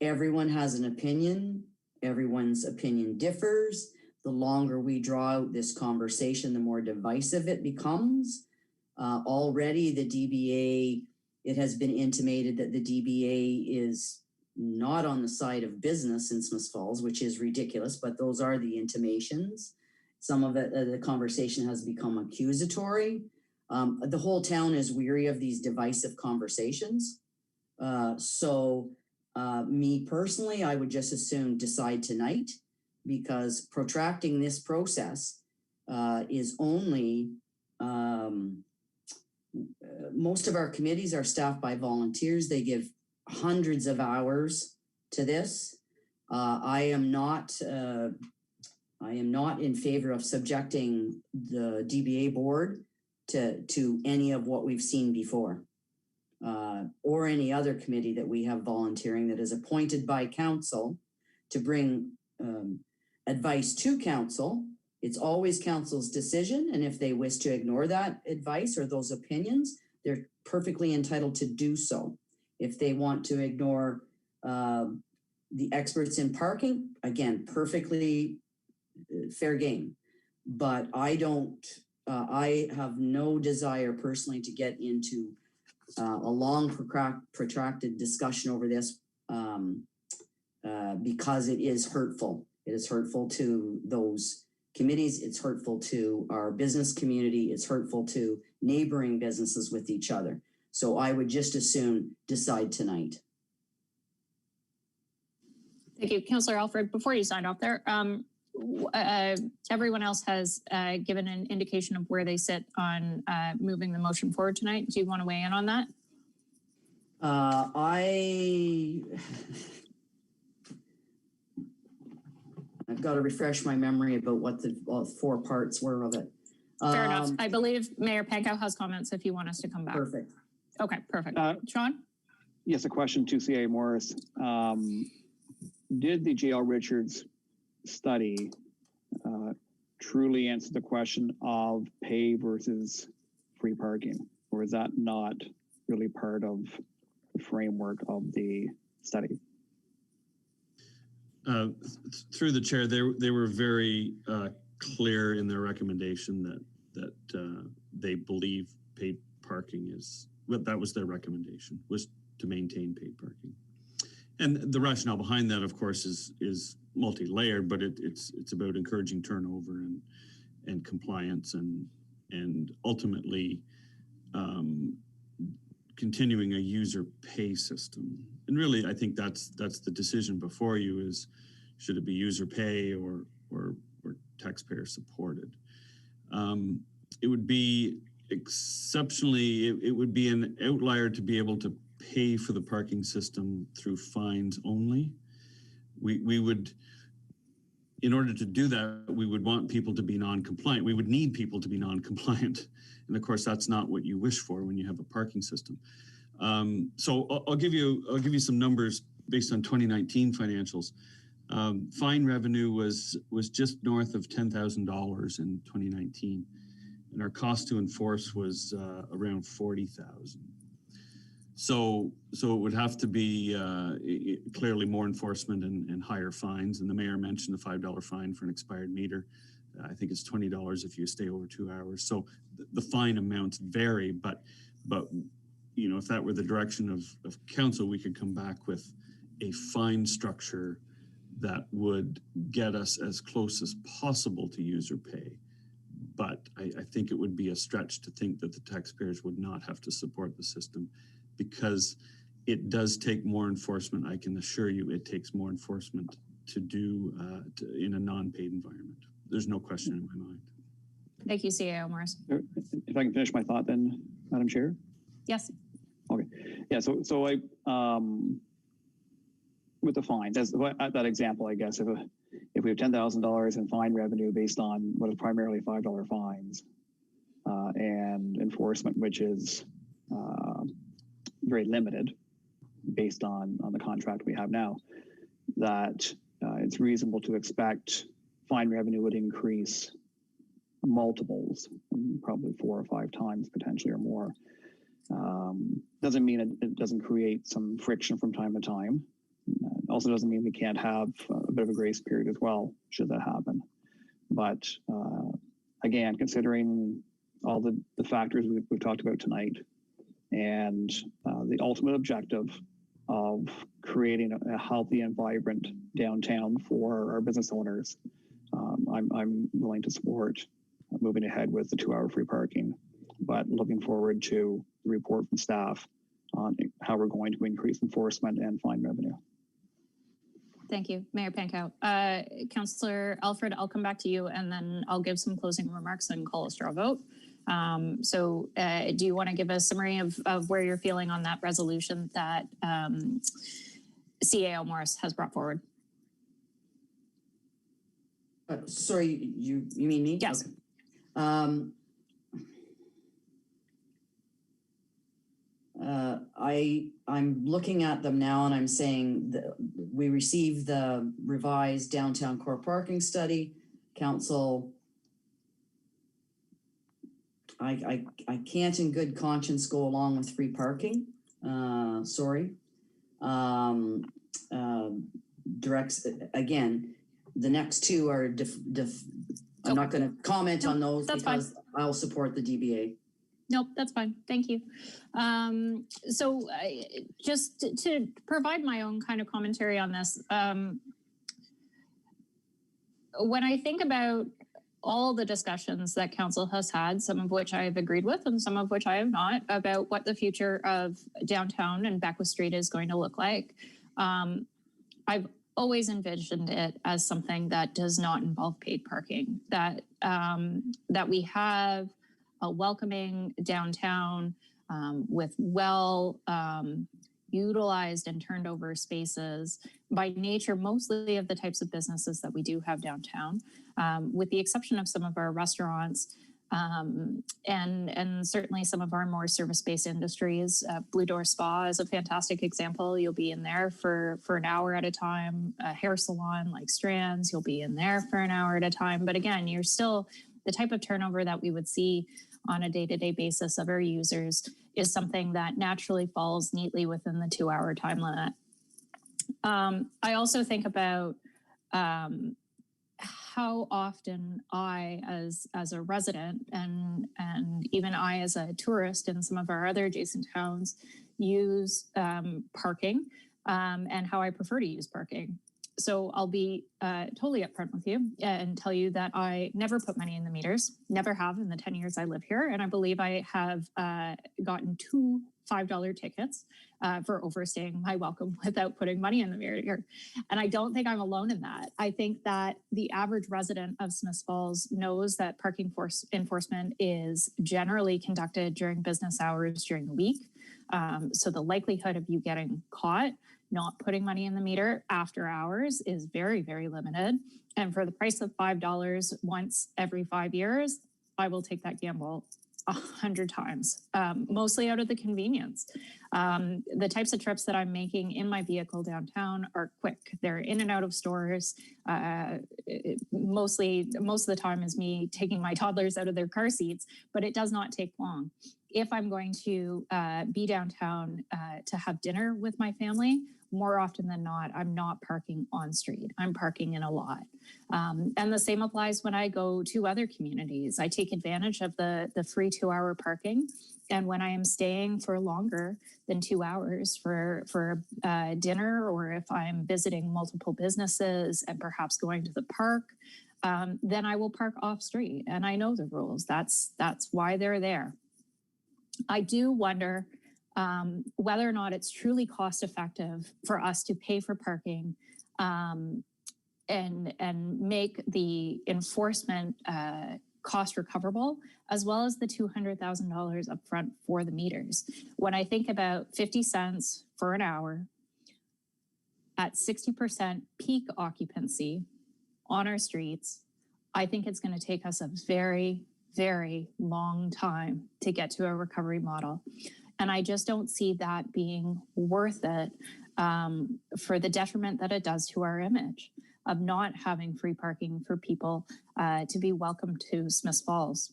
everyone has an opinion. Everyone's opinion differs. The longer we draw out this conversation, the more divisive it becomes. Already the DBA, it has been intimated that the DBA is not on the side of business in Smith Falls, which is ridiculous, but those are the intimations. Some of it, the conversation has become accusatory. The whole town is weary of these divisive conversations. Me personally, I would just as soon decide tonight, because protracting this process is only, most of our committees are staffed by volunteers. They give hundreds of hours to this. I am not in favor of subjecting the DBA board to any of what we've seen before, or any other committee that we have volunteering that is appointed by council to bring advice to council. It's always council's decision, and if they wish to ignore that advice or those opinions, they're perfectly entitled to do so. If they want to ignore the experts in parking, again, perfectly fair game. but I don't, I have no desire personally to get into a long protracted discussion over this because it is hurtful. It is hurtful to those committees. It's hurtful to our business community. It's hurtful to neighboring businesses with each other. So I would just as soon decide tonight. Thank you, Councillor Alfred. Before you sign off there, everyone else has given an indication of where they sit on moving the motion forward tonight. Do you want to weigh in on that? I've got to refresh my memory about what the four parts were of it. Fair enough. I believe Mayor Pankow has comments if you want us to come back. Perfect. Okay, perfect. Sean? Yes, a question to CA Morris. Did the JL Richards study truly answer the question of pay versus free parking? Or is that not really part of the framework of the study? Through the chair, they were very clear in their recommendation that they believe paid parking is, that was their recommendation, was to maintain paid parking. And the rationale behind that, of course, is multi-layered, but it's about encouraging turnover and compliance and ultimately continuing a user pay system. And really, I think that's the decision before you is, should it be user pay or taxpayer supported? It would be exceptionally, it would be an outlier to be able to pay for the parking system through fines only. We would, in order to do that, we would want people to be non-compliant. We would need people to be non-compliant. And of course, that's not what you wish for when you have a parking system. So I'll give you some numbers based on 2019 financials. Fine revenue was just north of $10,000 in 2019, and our cost to enforce was around $40,000. So it would have to be clearly more enforcement and higher fines. And the mayor mentioned a $5 fine for an expired meter. I think it's $20 if you stay over 2 hours. So the fine amounts vary, but you know, if that were the direction of council, we could come back with a fine structure that would get us as close as possible to user pay. But I think it would be a stretch to think that the taxpayers would not have to support the system, because it does take more enforcement. I can assure you it takes more enforcement to do in a non-paid environment. There's no question in my mind. Thank you, CAO Morris. If I can finish my thought then, Madam Chair? Yes. Okay. Yeah, so I, with the fines, as that example, I guess, if we have $10,000 in fine revenue based on what is primarily $5 fines and enforcement, which is very limited based on the contract we have now, that it's reasonable to expect fine revenue would increase multiples, probably 4 or 5 times potentially or more. Doesn't mean it doesn't create some friction from time to time. Also doesn't mean we can't have a bit of a grace period as well, should that happen. But again, considering all the factors we've talked about tonight, and the ultimate objective of creating a healthy and vibrant downtown for our business owners, I'm willing to support moving ahead with the 2-hour free parking, but looking forward to the report from staff on how we're going to increase enforcement and fine revenue. Thank you, Mayor Pankow. Councillor Alfred, I'll come back to you and then I'll give some closing remarks and call a straw vote. So do you want to give a summary of where you're feeling on that resolution that CAO Morris has brought forward? Sorry, you mean me? Yes. Okay. I'm looking at them now and I'm saying that we received the revised downtown core parking study. Council, I can't in good conscience go along with free parking. Sorry. Directs, again, the next two are I'm not going to comment on those that's fine. because I'll support the DBA. Nope, that's fine. Thank you. So just to provide my own kind of commentary on this, when I think about all the discussions that council has had, some of which I have agreed with and some of which I have not, about what the future of downtown and Beckwith Street is going to look like, I've always envisioned it as something that does not involve paid parking, that we have a welcoming downtown with utilized and turned over spaces, by nature mostly of the types of businesses that we do have downtown, with the exception of some of our restaurants and certainly some of our more service-based industries. Blue Door Spa is a fantastic example. You'll be in there for an hour at a time. A hair salon like Strands, you'll be in there for an hour at a time. But again, you're still the type of turnover that we would see on a day-to-day basis of our users is something that naturally falls neatly within the 2-hour time limit. I also think about how often I, as a resident, and even I as a tourist in some of our other adjacent towns, use parking and how I prefer to use parking. So I'll be totally upfront with you and tell you that I never put money in the meters, never have in the 10 years I live here. And I believe I have gotten 2 $5 tickets for overstaying my welcome without putting money in the meter. And I don't think I'm alone in that. I think that the average resident of Smiths Falls knows that parking enforcement is generally conducted during business hours during the week. So the likelihood of you getting caught not putting money in the meter after hours is very, very limited. And for the price of $5 once every 5 years, I will take that gamble 100 times, mostly out of the convenience. The types of trips that I'm making in my vehicle downtown are quick. They're in and out of stores. Most of the time is me taking my toddlers out of their car seats, but it does not take long. If I'm going to be downtown to have dinner with my family, more often than not, I'm not parking on street. I'm parking in a lot. And the same applies when I go to other communities. I take advantage of the free 2-hour parking. And when I am staying for longer than 2 hours for dinner, or if I'm visiting multiple businesses and perhaps going to the park, then I will park off street. And I know the rules. That's why they're there. I do wonder whether or not it's truly cost effective for us to pay for parking and make the enforcement cost recoverable, as well as the $200,000 upfront for the meters. When I think about 50 cents for an hour at 60% peak occupancy on our streets, I think it's going to take us a very, very long time to get to a recovery model. And I just don't see that being worth it for the detriment that it does to our image of not having free parking for people to be welcome to Smiths Falls.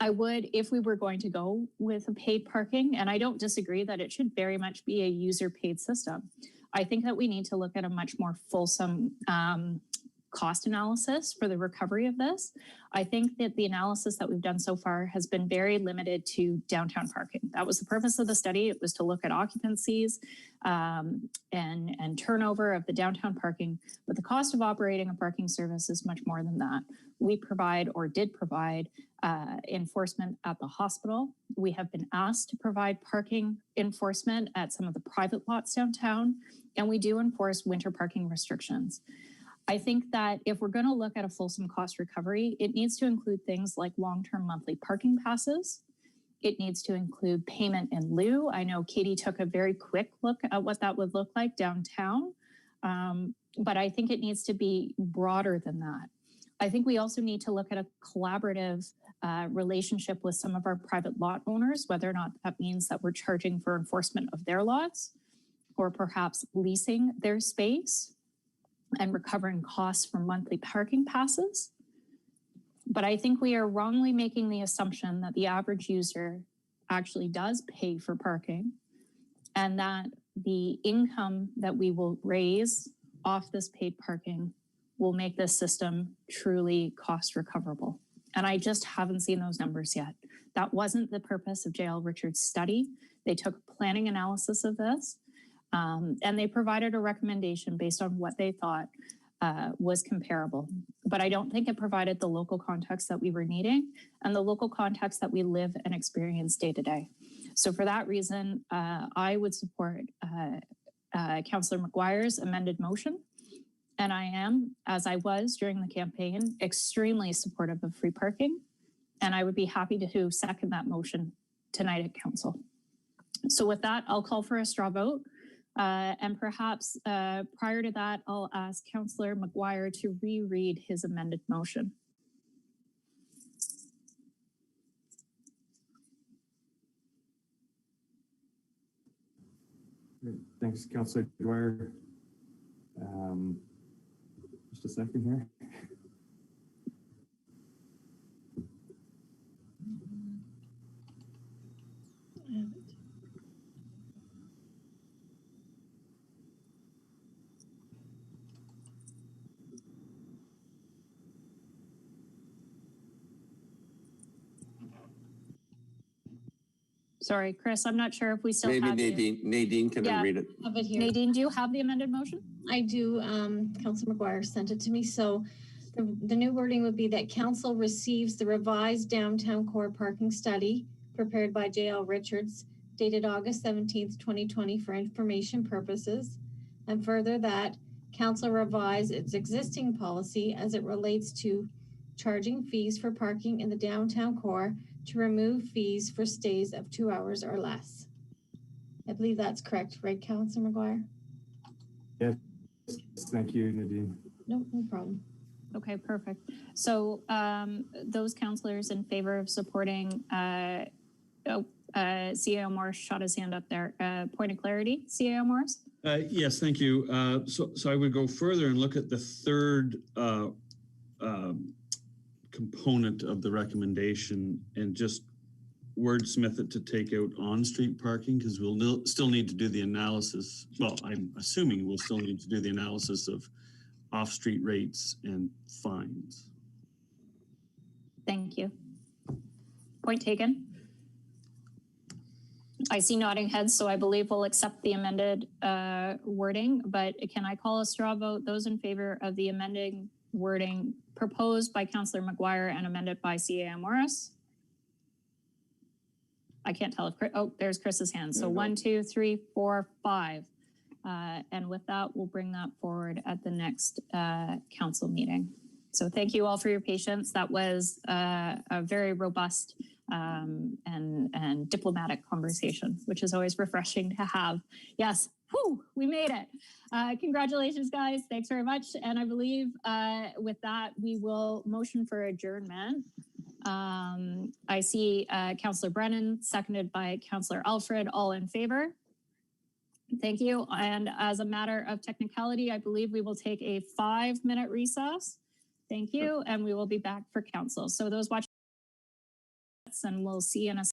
I would, if we were going to go with a paid parking, and I don't disagree that it should very much be a user paid system. I think that we need to look at a much more fulsome cost analysis for the recovery of this. I think that the analysis that we've done so far has been very limited to downtown parking. That was the purpose of the study. It was to look at occupancies and turnover of the downtown parking, but the cost of operating a parking service is much more than that. We provide, or did provide, enforcement at the hospital. We have been asked to provide parking enforcement at some of the private lots downtown, and we do enforce winter parking restrictions. I think that if we're going to look at a fulsome cost recovery, it needs to include things like long-term monthly parking passes. It needs to include payment in lieu. I know Katie took a very quick look at what that would look like downtown, but I think it needs to be broader than that. I think we also need to look at a collaborative relationship with some of our private lot owners, whether or not that means that we're charging for enforcement of their lots, or perhaps leasing their space and recovering costs for monthly parking passes. But I think we are wrongly making the assumption that the average user actually does pay for parking, and that the income that we will raise off this paid parking will make this system truly cost recoverable. And I just haven't seen those numbers yet. That wasn't the purpose of JL Richards' study. They took planning analysis of this, and they provided a recommendation based on what they thought was comparable. But I don't think it provided the local context that we were needing and the local context that we live and experience day to day. So for that reason, I would support Councillor McGuire's amended motion. And I am, as I was during the campaign, extremely supportive of free parking. And I would be happy to second that motion tonight at council. So with that, I'll call for a straw vote. And perhaps prior to that, I'll ask Councillor McGuire to reread his amended motion. Great. Thanks, Councillor Dwyer. Just a second here. Sorry, Chris, I'm not sure if we still Maybe have Nadine can Yeah. read it. Have it here. Nadine, do you have the amended motion? I do. Councilor McGuire sent it to me. So the new wording would be that council receives the revised downtown core parking study prepared by JL Richards dated August 17th, 2020 for information purposes. And further that council revise its existing policy as it relates to charging fees for parking in the downtown core to remove fees for stays of 2 hours or less. I believe that's correct, right, Councilor McGuire? Yes, thank you, Nadine. No problem. Okay, perfect. So those councillors in favor of supporting, CAO Morris shot his hand up there. Point of clarity, CAO Morris? Yes, thank you. So I would go further and look at the third component of the recommendation and just wordsmith it to take out on-street parking, because we'll still need to do the analysis. Well, I'm assuming we'll still need to do the analysis of off-street rates and fines. Thank you. Point taken. I see nodding heads, so I believe we'll accept the amended wording, but can I call a straw vote? Those in favor of the amending wording proposed by Councillor McGuire and amended by CAO Morris? I can't tell if, there's Chris's hand. So 1, 2, 3, 4, 5. And with that, we'll bring that forward at the next council meeting. So thank you all for your patience. That was a very robust and diplomatic conversation, which is always refreshing to have. Yes, whew, we made it. Congratulations, guys. Thanks very much. And I believe with that, we will motion for adjournment. I see Councillor Brennan, seconded by Councillor Alfred, all in favor. Thank you. And as a matter of technicality, I believe we will take a 5-minute recess. Thank you. And we will be back for council. So those watching, and we'll see you in a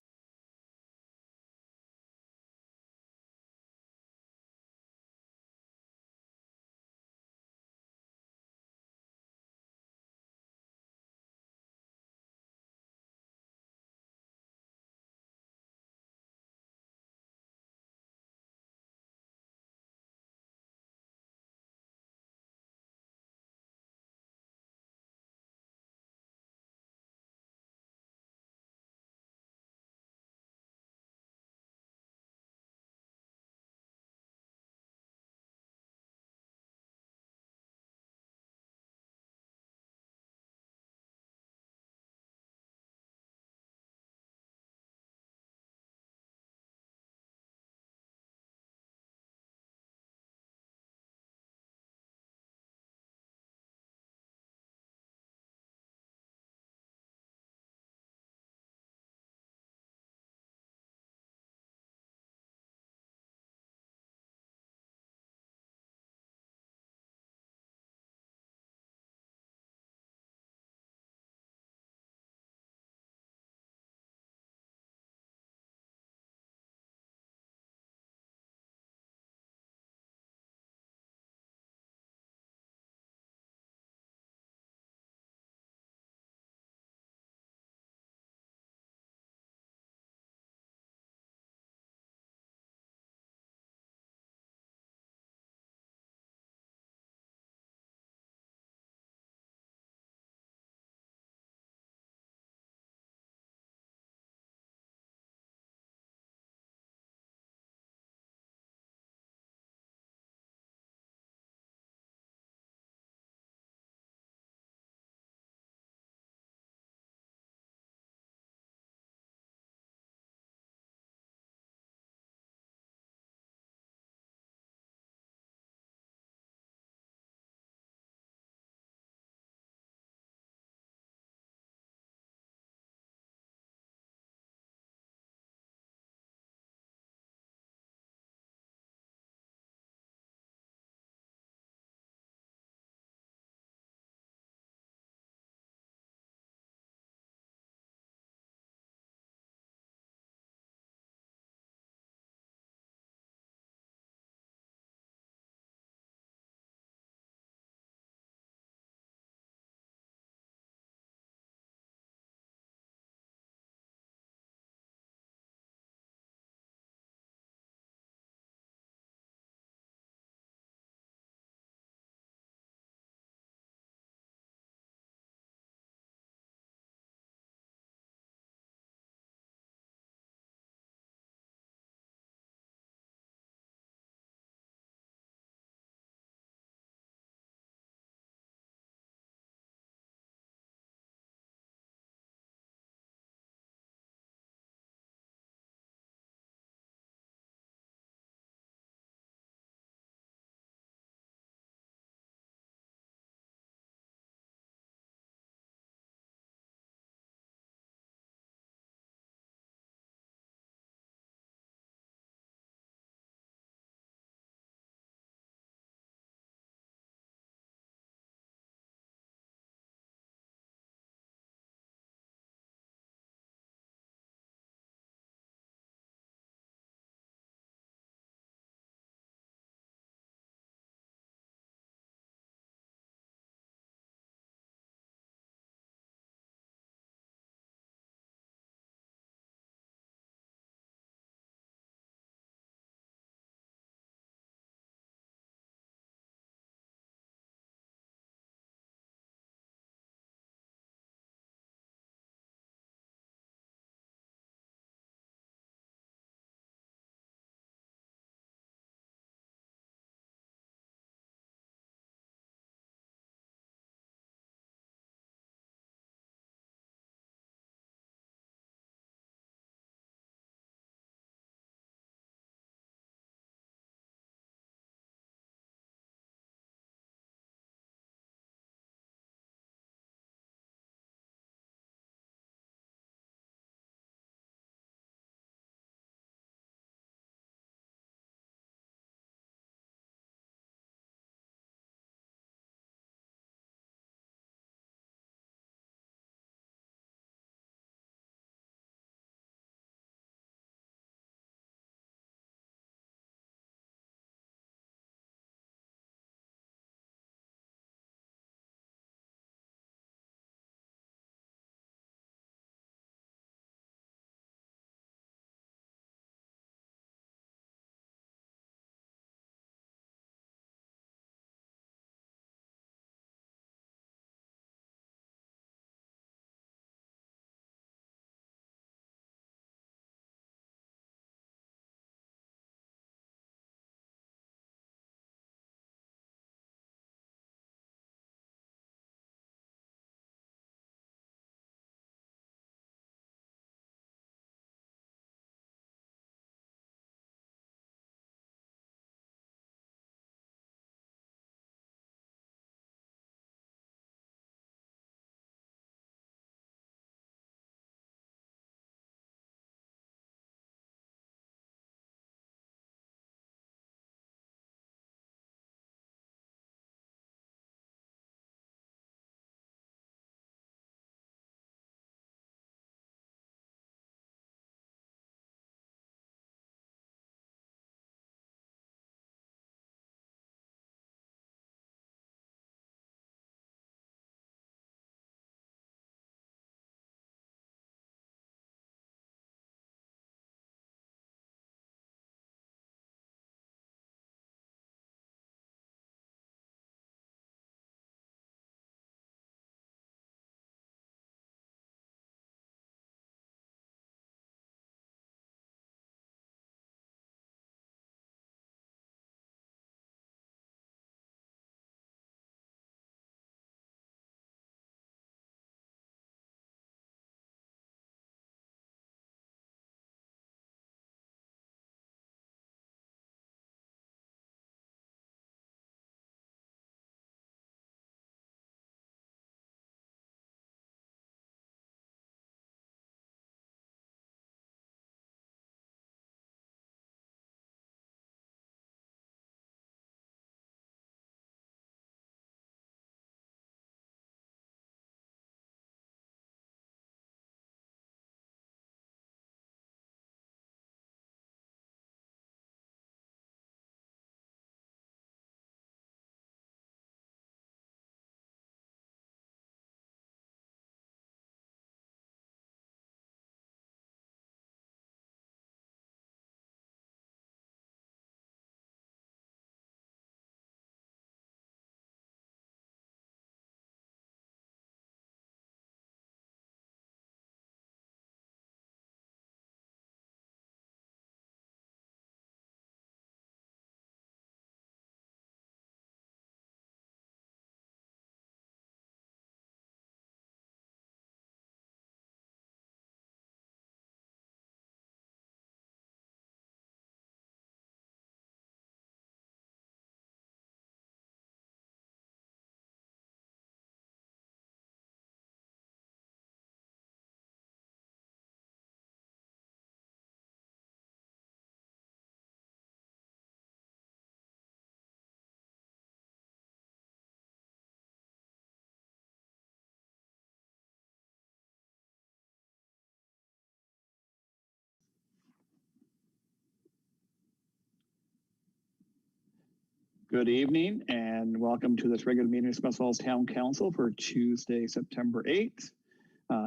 Good evening and welcome to this regular meeting of Smith Falls Town Council for Tuesday, September 8th.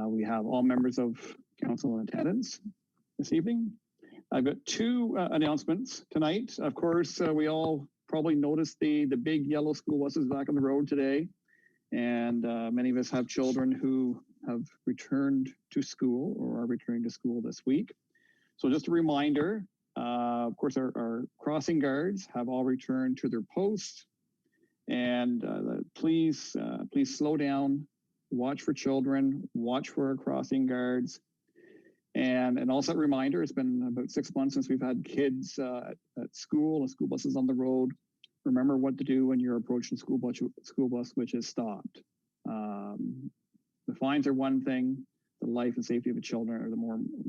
We have all members of council in attendance this evening. I've got two announcements tonight. Of course, we all probably noticed the big yellow school buses back on the road today. And many of us have children who have returned to school or are returning to school this week. So just a reminder, of course, our crossing guards have all returned to their posts. And please slow down, watch for children, watch for our crossing guards. And also a reminder, it's been about 6 months since we've had kids at school and school buses on the road. Remember what to do when you're approaching school bus which is stopped. The fines are one thing, the life and safety of the children are the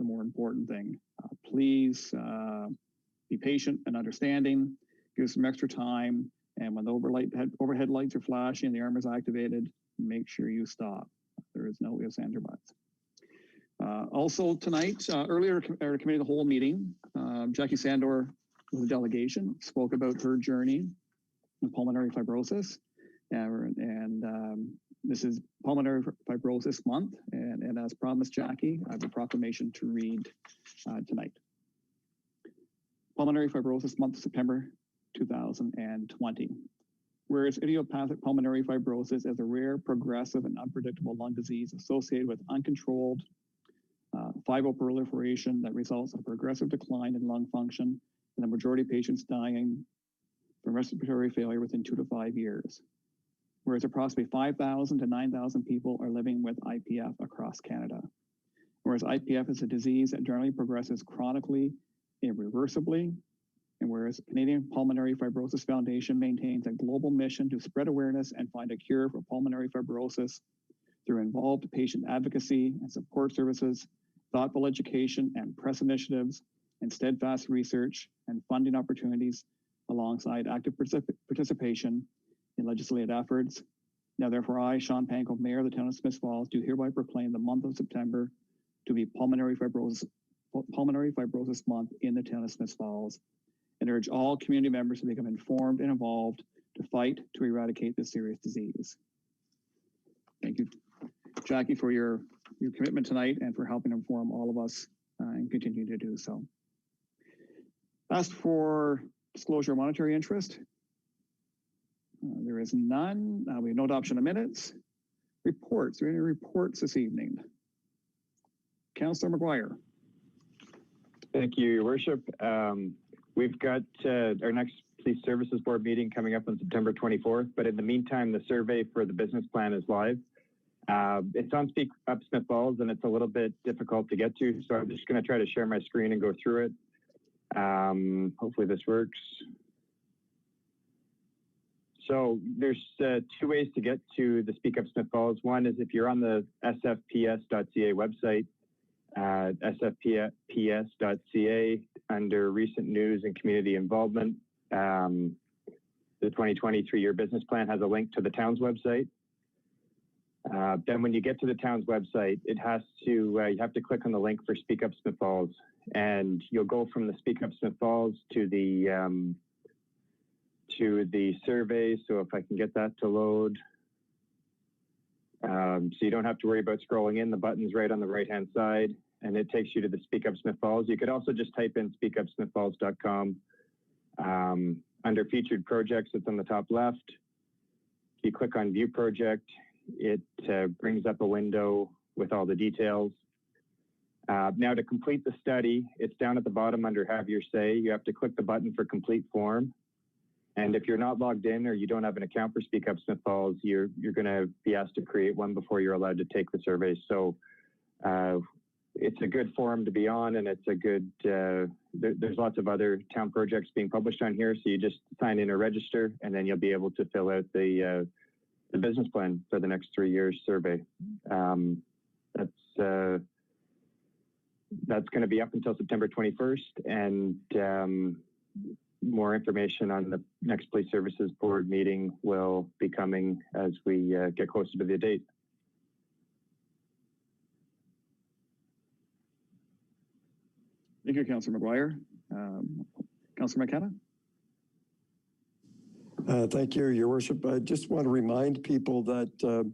more important thing. Please be patient and understanding, give some extra time, and when the overhead lights are flashing and the armor is activated, make sure you stop. There is no ifs, ands, or buts. Also tonight, earlier at our committee of the whole meeting, Jackie Sandor with the delegation spoke about her journey with pulmonary fibrosis. This is Pulmonary Fibrosis Month, and as promised, Jackie, I have a proclamation to read tonight. Pulmonary Fibrosis Month, September 2020. Whereas idiopathic pulmonary fibrosis is a rare, progressive, and unpredictable lung disease associated with uncontrolled fibroproliferation that results in a progressive decline in lung function, and the majority of patients dying from respiratory failure within 2 to 5 years. Whereas approximately 5,000 to 9,000 people are living with IPF across Canada. Whereas IPF is a disease that generally progresses chronically, irreversibly, and whereas Canadian Pulmonary Fibrosis Foundation maintains a global mission to spread awareness and find a cure for pulmonary fibrosis through involved patient advocacy and support services, thoughtful education and press initiatives, and steadfast research and funding opportunities alongside active participation in legislative efforts. Now, therefore, I, Sean Pankow, Mayor of the Town of Smith Falls, do hereby proclaim the month of September to be Pulmonary Fibrosis Month in the Town of Smith Falls, and urge all community members to become informed and involved to fight to eradicate this serious disease. Thank you, Jackie, for your commitment tonight and for helping inform all of us and continue to do so. As for disclosure of monetary interest, there is none. We have no adoption of minutes. Reports. Are there any reports this evening? Councillor McGuire. Thank you, Your Worship. We've got our next Police Services Board meeting coming up on September 24th, but in the meantime, the survey for the business plan is live. It's on Speak Up Smith Falls, and it's a little bit difficult to get to, so I'm just going to try to share my screen and go through it. Hopefully this works. So there's 2 ways to get to the Speak Up Smith Falls. One is if you're on the sfps.ca website, sfps.ca under recent news and community involvement. The 2023 year business plan has a link to the town's website. Then when you get to the town's website, it has to, you have to click on the link for Speak Up Smith Falls, and you'll go from the Speak Up Smith Falls to the survey. So if I can get that to load. So you don't have to worry about scrolling in, the button's right on the right-hand side, and it takes you to the Speak Up Smith Falls. You could also just type in speakupsmithfalls.com. Under featured projects, it's on the top left. You click on view project, it brings up a window with all the details. Now to complete the study, it's down at the bottom under Have Your Say. You have to click the button for complete form. And if you're not logged in or you don't have an account for Speak Up Smith Falls, you're going to be asked to create one before you're allowed to take the survey. So it's a good forum to be on, and it's a good, there's lots of other town projects being published on here. So you just sign in or register, and then you'll be able to fill out the business plan for the next 3 years survey. That's going to be up until September 21st, and more information on the next Police Services Board meeting will be coming as we get closer to the date. Thank you, Councillor McGuire. Councillor McKenna. Thank you, Your Worship. I just want to remind people that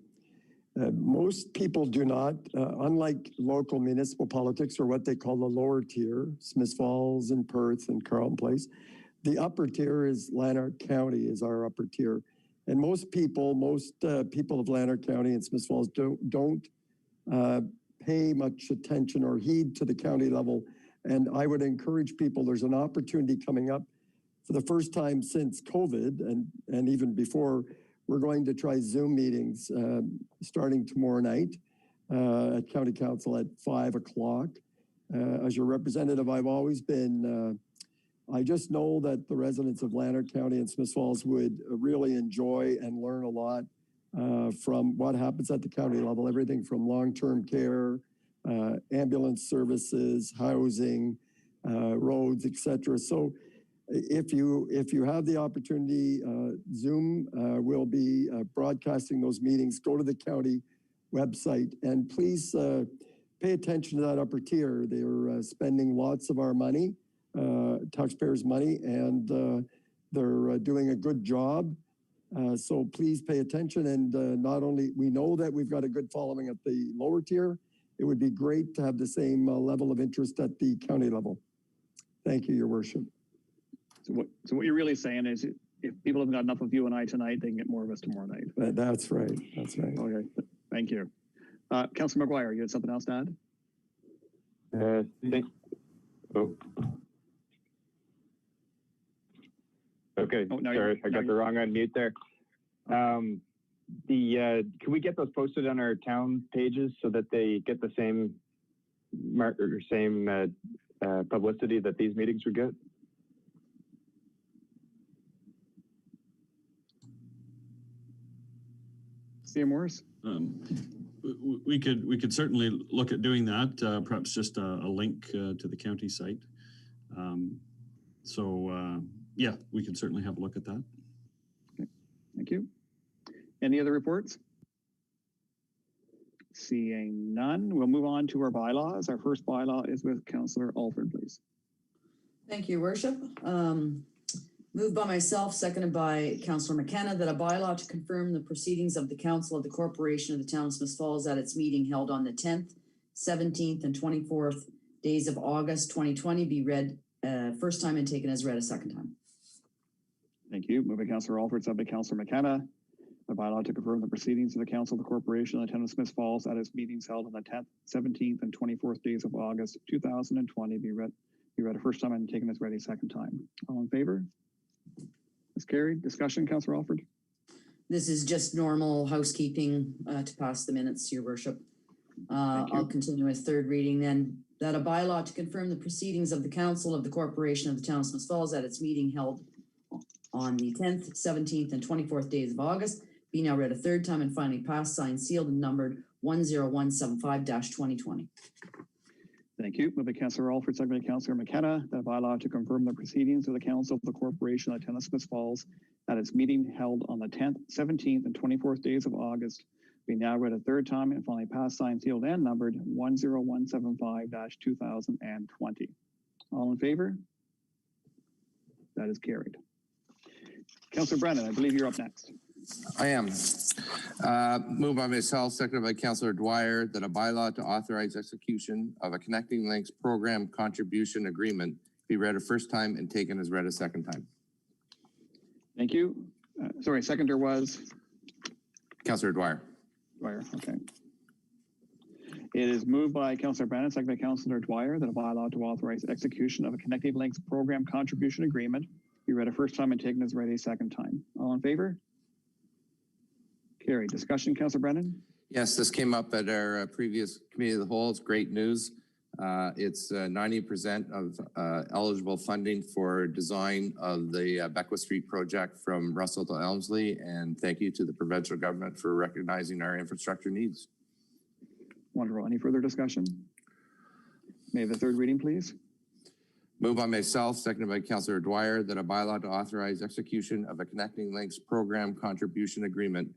most people do not, unlike local municipal politics or what they call the lower tier, Smith Falls and Perth and Carleton Place, the upper tier is Lanark County is our upper tier. And most people of Lanark County and Smith Falls don't pay much attention or heed to the county level. And I would encourage people, there's an opportunity coming up for the first time since COVID and even before. We're going to try Zoom meetings starting tomorrow night at County Council at 5 o'clock. As your representative, I've always been, I just know that the residents of Lanark County and Smith Falls would really enjoy and learn a lot from what happens at the county level, everything from long-term care, ambulance services, housing, roads, etc. So if you have the opportunity, Zoom will be broadcasting those meetings. Go to the county website and please pay attention to that upper tier. They're spending lots of our money, taxpayers' money, and they're doing a good job. So please pay attention. And not only, we know that we've got a good following at the lower tier, it would be great to have the same level of interest at the county level. Thank you, Your Worship. So what you're really saying is if people haven't got enough of you and I tonight, they can get more of us tomorrow night. That's right. That's right. Okay. Thank you. Councillor McGuire, you had something else to add? Okay, sorry, I got the wrong unmute there. Can we get those posted on our town pages so that they get the same publicity that these meetings would get? CM Morris? We could certainly look at doing that. Perhaps just a link to the county site. Yeah, we can certainly have a look at that. Okay. Thank you. Any other reports? Seeing none, we'll move on to our bylaws. Our first bylaw is with Councillor Alford, please. Thank you, Worship. Moved by myself, seconded by Councillor McKenna, that a bylaw to confirm the proceedings of the Council of the Corporation of the Town of Smith Falls at its meeting held on the 10th, 17th, and 24th days of August 2020 be read first time and taken as read a second time. Thank you. Moved by Councillor Alford, seconded by Councillor McKenna. A bylaw to confirm the proceedings of the Council of the Corporation of the Town of Smith Falls at its meetings held on the 10th, 17th, and 24th days of August 2020 be read a first time and taken as read a second time. All in favor? Is carried. Discussion, Councillor Alford. This is just normal housekeeping to pass the minutes, Your Worship. I'll continue with third reading then. That a bylaw to confirm the proceedings of the Council of the Corporation of the Town of Smith Falls at its meeting held on the 10th, 17th, and 24th days of August be now read a third time and finally passed, signed, sealed, and numbered 10175-2020. Thank you. Moved by Councillor Alford, seconded by Councillor McKenna, that a bylaw to confirm the proceedings of the Council of the Corporation of the Town of Smith Falls at its meeting held on the 10th, 17th, and 24th days of August be now read a third time and finally passed, signed, sealed, and numbered 10175-2020. All in favor? That is carried. Councillor Brennan, I believe you're up next. I am. Moved by myself, seconded by Councillor Dwyer, that a bylaw to authorize execution of a Connecting Links program contribution agreement be read a first time and taken as read a second time. Thank you. Sorry, seconder was? Councillor Dwyer. Dwyer, okay. It is moved by Councillor Brennan, seconded by Councillor Dwyer, that a bylaw to authorize execution of a Connecting Links program contribution agreement be read a first time and taken as read a second time. All in favor? Carried. Discussion, Councillor Brennan? Yes, this came up at our previous committee of the whole. It's great news. It's 90% of eligible funding for design of the Beckwith Street project from Russell to Elmsley. And thank you to the provincial government for recognizing our infrastructure needs. Wonderful. Any further discussion? May I have the third reading, please? Moved by myself, seconded by Councillor Dwyer, that a bylaw to authorize execution of a Connecting Links program contribution agreement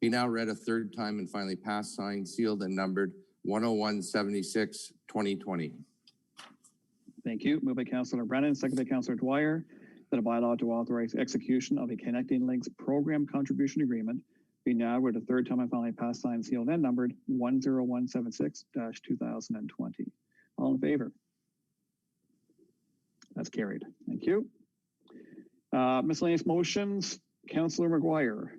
be now read a third time and finally passed, signed, sealed, and numbered 10176-2020. Thank you. Moved by Councillor Brennan, seconded by Councillor Dwyer, that a bylaw to authorize execution of a Connecting Links program contribution agreement be now with a third time and finally passed, signed, sealed, and numbered 10176-2020. All in favor? That's carried. Thank you. Miscellaneous motions, Councillor McGuire.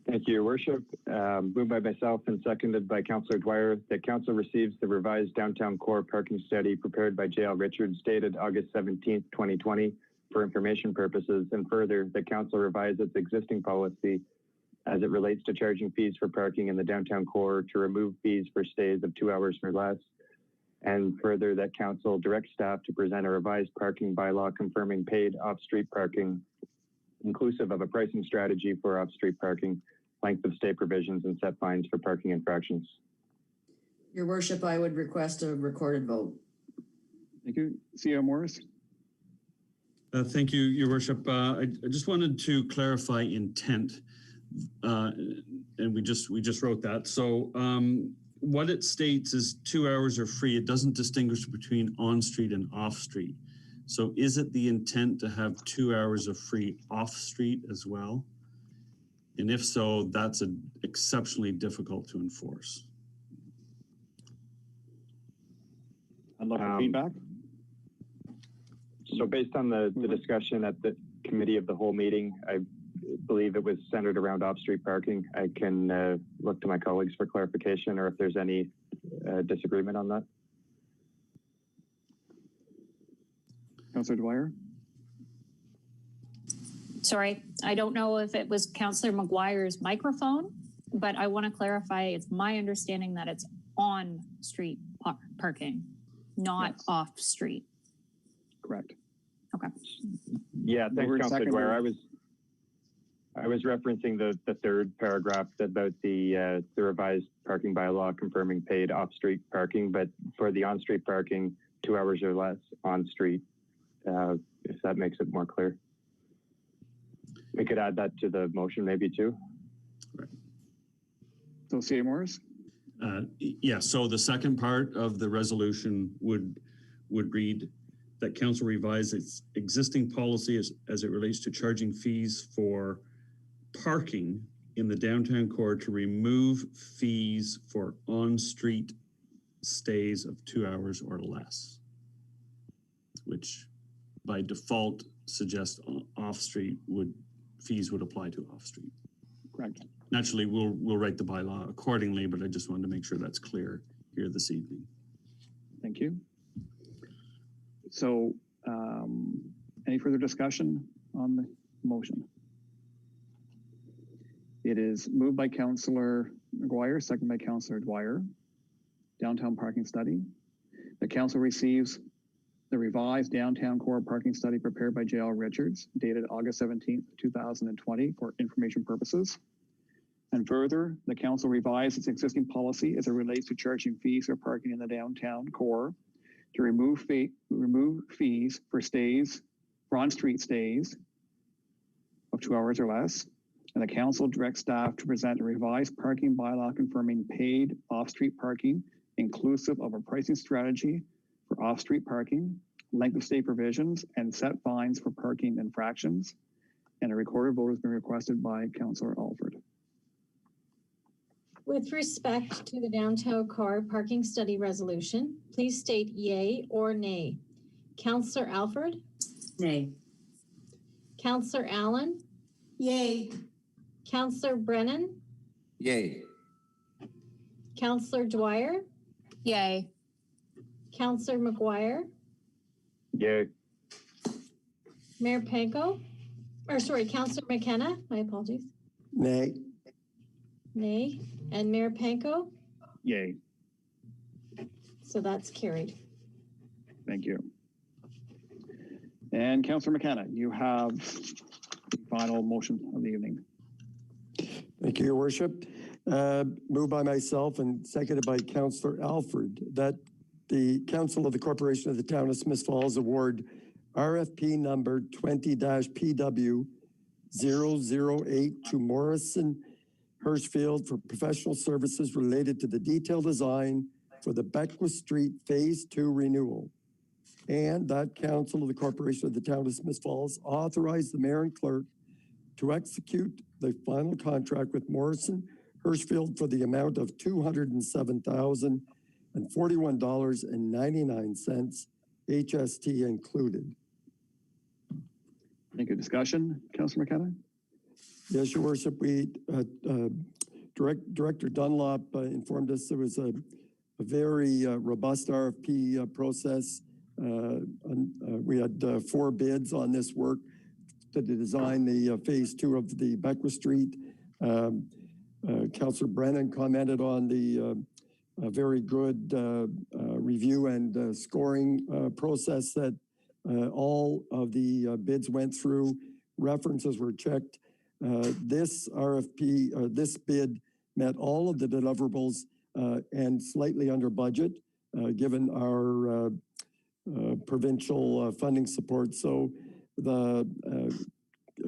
Thank you, Your Worship. Moved by myself and seconded by Councillor Dwyer that Council receives the revised downtown core parking study prepared by J.L. Richards dated August 17th, 2020 for information purposes, and further that Council revise its existing policy as it relates to charging fees for parking in the downtown core to remove fees for stays of 2 hours or less, and further that Council direct staff to present a revised parking bylaw confirming paid off-street parking inclusive of a pricing strategy for off-street parking, length of stay provisions, and set fines for parking infractions. Your Worship, I would request a recorded vote. Thank you. CEO Morris. Thank you, Your Worship. I just wanted to clarify intent, and we just wrote that. So what it states is 2 hours are free. It doesn't distinguish between on-street and off-street. So is it the intent to have 2 hours of free off-street as well? And if so, that's exceptionally difficult to enforce. I'd love for feedback. So based on the discussion at the committee of the whole meeting, I believe it was centered around off-street parking. I can look to my colleagues for clarification or if there's any disagreement on that. Councillor Dwyer. Sorry, I don't know if it was Councillor McGuire's microphone, but I want to clarify, it's my understanding that it's on street parking, not off street. Correct. Okay. Yeah, thanks, Councillor Dwyer. I was referencing the third paragraph about the revised parking bylaw confirming paid off-street parking, but for the on-street parking, 2 hours or less on-street, if that makes it more clear. We could add that to the motion maybe too. Right. So CEO Morris? Yeah, so the second part of the resolution would read that Council revise its existing policy as it relates to charging fees for parking in the downtown core to remove fees for on-street stays of 2 hours or less, which by default suggests off-street fees would apply to off-street. Correct. Naturally, we'll write the bylaw accordingly, but I just wanted to make sure that's clear here this evening. Thank you. So any further discussion on the motion? It is moved by Councillor McGuire, second by Councillor Dwyer. Downtown parking study. The council receives the revised downtown core parking study prepared by J.L. Richards, dated August 17th, 2020 for information purposes. And further, the council revised its existing policy as it relates to charging fees for parking in the downtown core to remove fees for on-street stays of 2 hours or less. And the council directs staff to present a revised parking bylaw confirming paid off-street parking, inclusive of a pricing strategy for off-street parking, length of stay provisions, and set fines for parking infractions. And a recorded vote has been requested by Councillor Alford. With respect to the downtown core parking study resolution, please state yay or nay. Councillor Alford? Nay. Councillor Allen? Yay. Councillor Brennan? Yay. Councillor Dwyer? Yay. Councillor McGuire? Yay. Mayor Panko? Or sorry, Councillor McKenna? My apologies. Nay. Nay. And Mayor Panko? Yay. So that's carried. Thank you. And Councillor McKenna, you have the final motion of the evening. Thank you, Your Worship. Moved by myself and seconded by Councillor Alford that the Council of the Corporation of the Town of Smith Falls award RFP number 20-PW 008 to Morrison Hirschfield for professional services related to the detailed design for the Beckwith Street Phase 2 renewal. and that Council of the Corporation of the Town of Smith Falls authorize the mayor and clerk to execute the final contract with Morrison Hirschfield for the amount of $207,041.99, HST included. Thank you. Discussion, Councillor McKenna? Yes, Your Worship, Director Dunlop informed us there was a very robust RFP process. We had 4 bids on this work to design the phase 2 of the Beckwith Street. Councillor Brennan commented on the very good review and scoring process that all of the bids went through. References were checked. This RFP, this bid met all of the deliverables and slightly under budget, given our provincial funding support. So the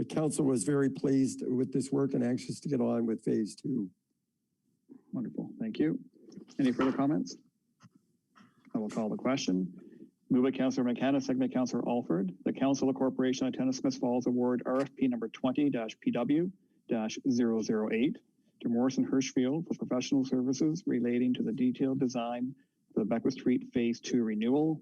council was very pleased with this work and anxious to get on with phase 2. Wonderful. Thank you. Any further comments? I will call the question. Moved by Councillor McKenna, second by Councillor Alford. The Council of the Corporation of Town of Smith Falls award RFP number 20-PW-008 to Morrison Hirschfield for professional services relating to the detailed design for the Beckwith Street Phase 2 renewal.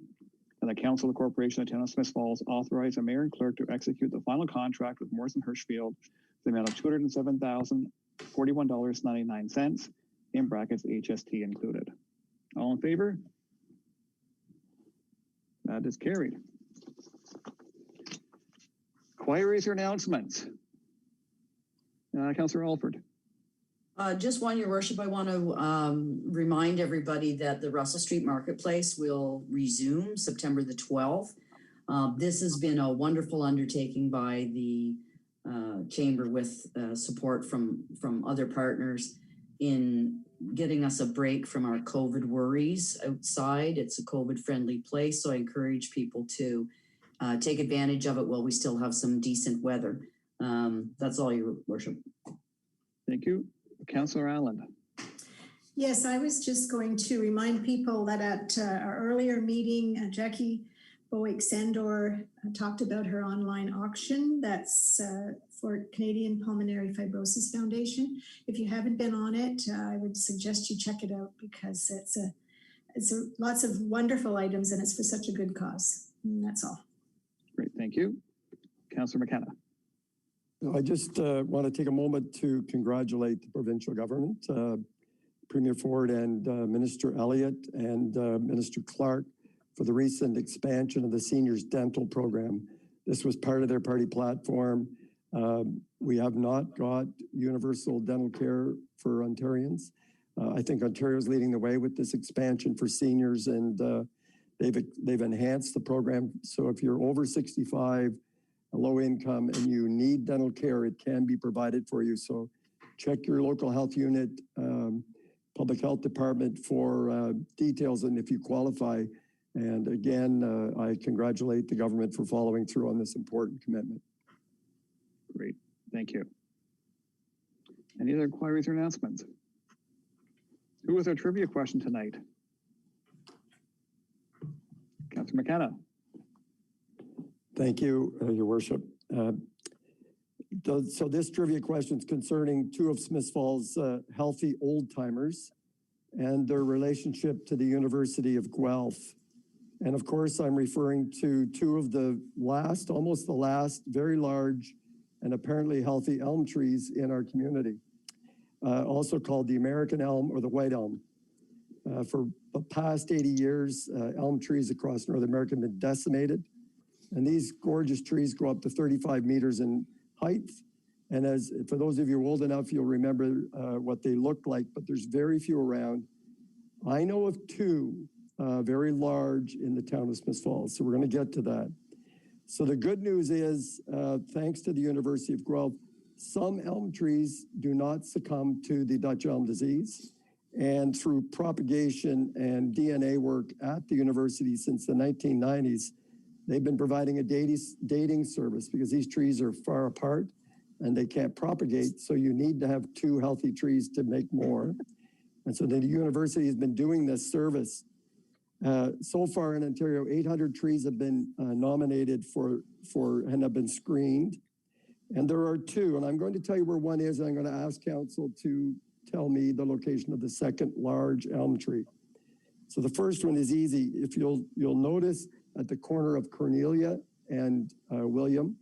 And the Council of the Corporation of Town of Smith Falls authorize the mayor and clerk to execute the final contract with Morrison Hirschfield for the amount of $207,041.99, in brackets HST included. All in favor? That is carried. Inquiries or announcements? Councillor Alford. Just one, Your Worship, I want to remind everybody that the Russell Street Marketplace will resume September the 12th. This has been a wonderful undertaking by the Chamber with support from other partners in getting us a break from our COVID worries outside. It's a COVID-friendly place, so I encourage people to take advantage of it while we still have some decent weather. That's all, Your Worship. Thank you. Councillor Allen. Yes, I was just going to remind people that at our earlier meeting, Jackie Bowick-Sandor talked about her online auction that's for Canadian Pulmonary Fibrosis Foundation. If you haven't been on it, I would suggest you check it out because it's lots of wonderful items and it's for such a good cause. And that's all. Great, thank you. Councillor McKenna. I just want to take a moment to congratulate the provincial government, Premier Ford and Minister Elliott and Minister Clark for the recent expansion of the seniors dental program. This was part of their party platform. We have not got universal dental care for Ontarians. I think Ontario is leading the way with this expansion for seniors, and they've enhanced the program. So if you're over 65, low income, and you need dental care, it can be provided for you. So check your local health unit, public health department for details and if you qualify. And again, I congratulate the government for following through on this important commitment. Great, thank you. Any other inquiries or announcements? Who was our trivia question tonight? Councillor McKenna. Thank you, Your Worship. So this trivia question is concerning 2 of Smith Falls' healthy old-timers and their relationship to the University of Guelph. And of course, I'm referring to 2 of the last, almost the last, very large and apparently healthy elm trees in our community, also called the American elm or the white elm. For the past 80 years, elm trees across North America have been decimated. And these gorgeous trees grow up to 35 meters in height. And as for those of you old enough, you'll remember what they looked like, but there's very few around. I know of 2 very large in the town of Smith Falls, so we're going to get to that. So the good news is, thanks to the University of Guelph, some elm trees do not succumb to the Dutch elm disease. And through propagation and DNA work at the university since the 1990s, they've been providing a dating service because these trees are far apart and they can't propagate. So you need to have 2 healthy trees to make more. And so the university has been doing this service So far in Ontario, 800 trees have been nominated for and have been screened. And there are two, and I'm going to tell you where one is, and I'm going to ask council to tell me the location of the second large elm tree. So the first one is easy. If you'll notice at the corner of Cornelia and William,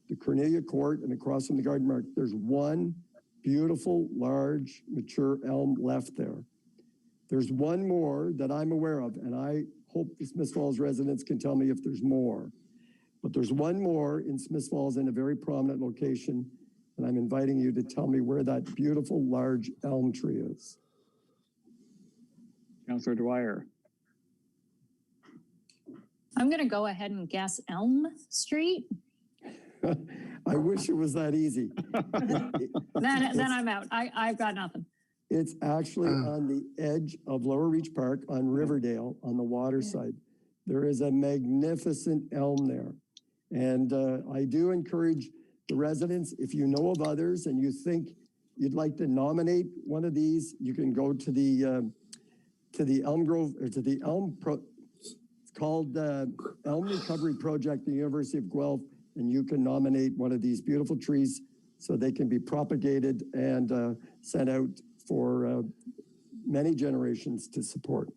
the Cornelia Court and across from the Garden Mark, there's one beautiful, large, mature elm left there. There's one more that I'm aware of, and I hope the Smith Falls residents can tell me if there's more. But there's one more in Smith Falls in a very prominent location, and I'm inviting you to tell me where that beautiful, large elm tree is. Councillor Dwyer. I'm going to go ahead and guess Elm Street. I wish it was that easy. Then I'm out. I've got nothing. It's actually on the edge of Lower Reach Park on Riverdale on the water side. There is a magnificent elm there. And I do encourage the residents, if you know of others and you think you'd like to nominate one of these, you can go to the Elm Grove, or to the it's called Elm Recovery Project at the University of Guelph, and you can nominate one of these beautiful trees so they can be propagated and sent out for many generations to support.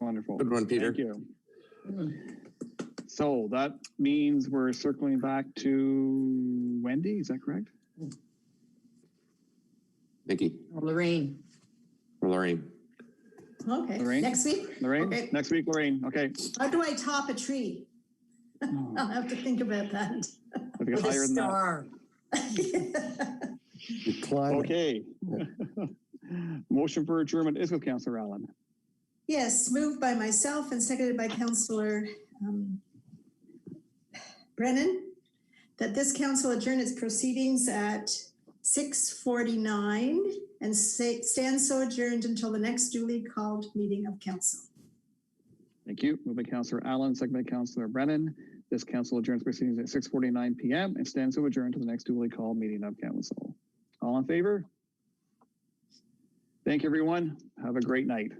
Wonderful. Good one, Peter. Thank you. So that means we're circling back to Wendy, is that correct? Nikki Lorraine. or Lorraine. Okay, Lorraine? next week? Lorraine? Okay. Next week, Lorraine. Okay. How do I top a tree? I'll have to think about that. I think With a higher than that. star. You climb it. Okay. Motion for adjournment is with Councillor Allen. Yes, moved by myself and seconded by Councillor Brennan, that this council adjourn its proceedings at 6:49 and stands so adjourned until the next duly called meeting of council. Thank you. Moved by Councillor Allen, second by Councillor Brennan. This council adjourns proceedings at 6:49 p.m. and stands to adjourn to the next duly called meeting of council. All in favor? Thank you, everyone. Have a great night.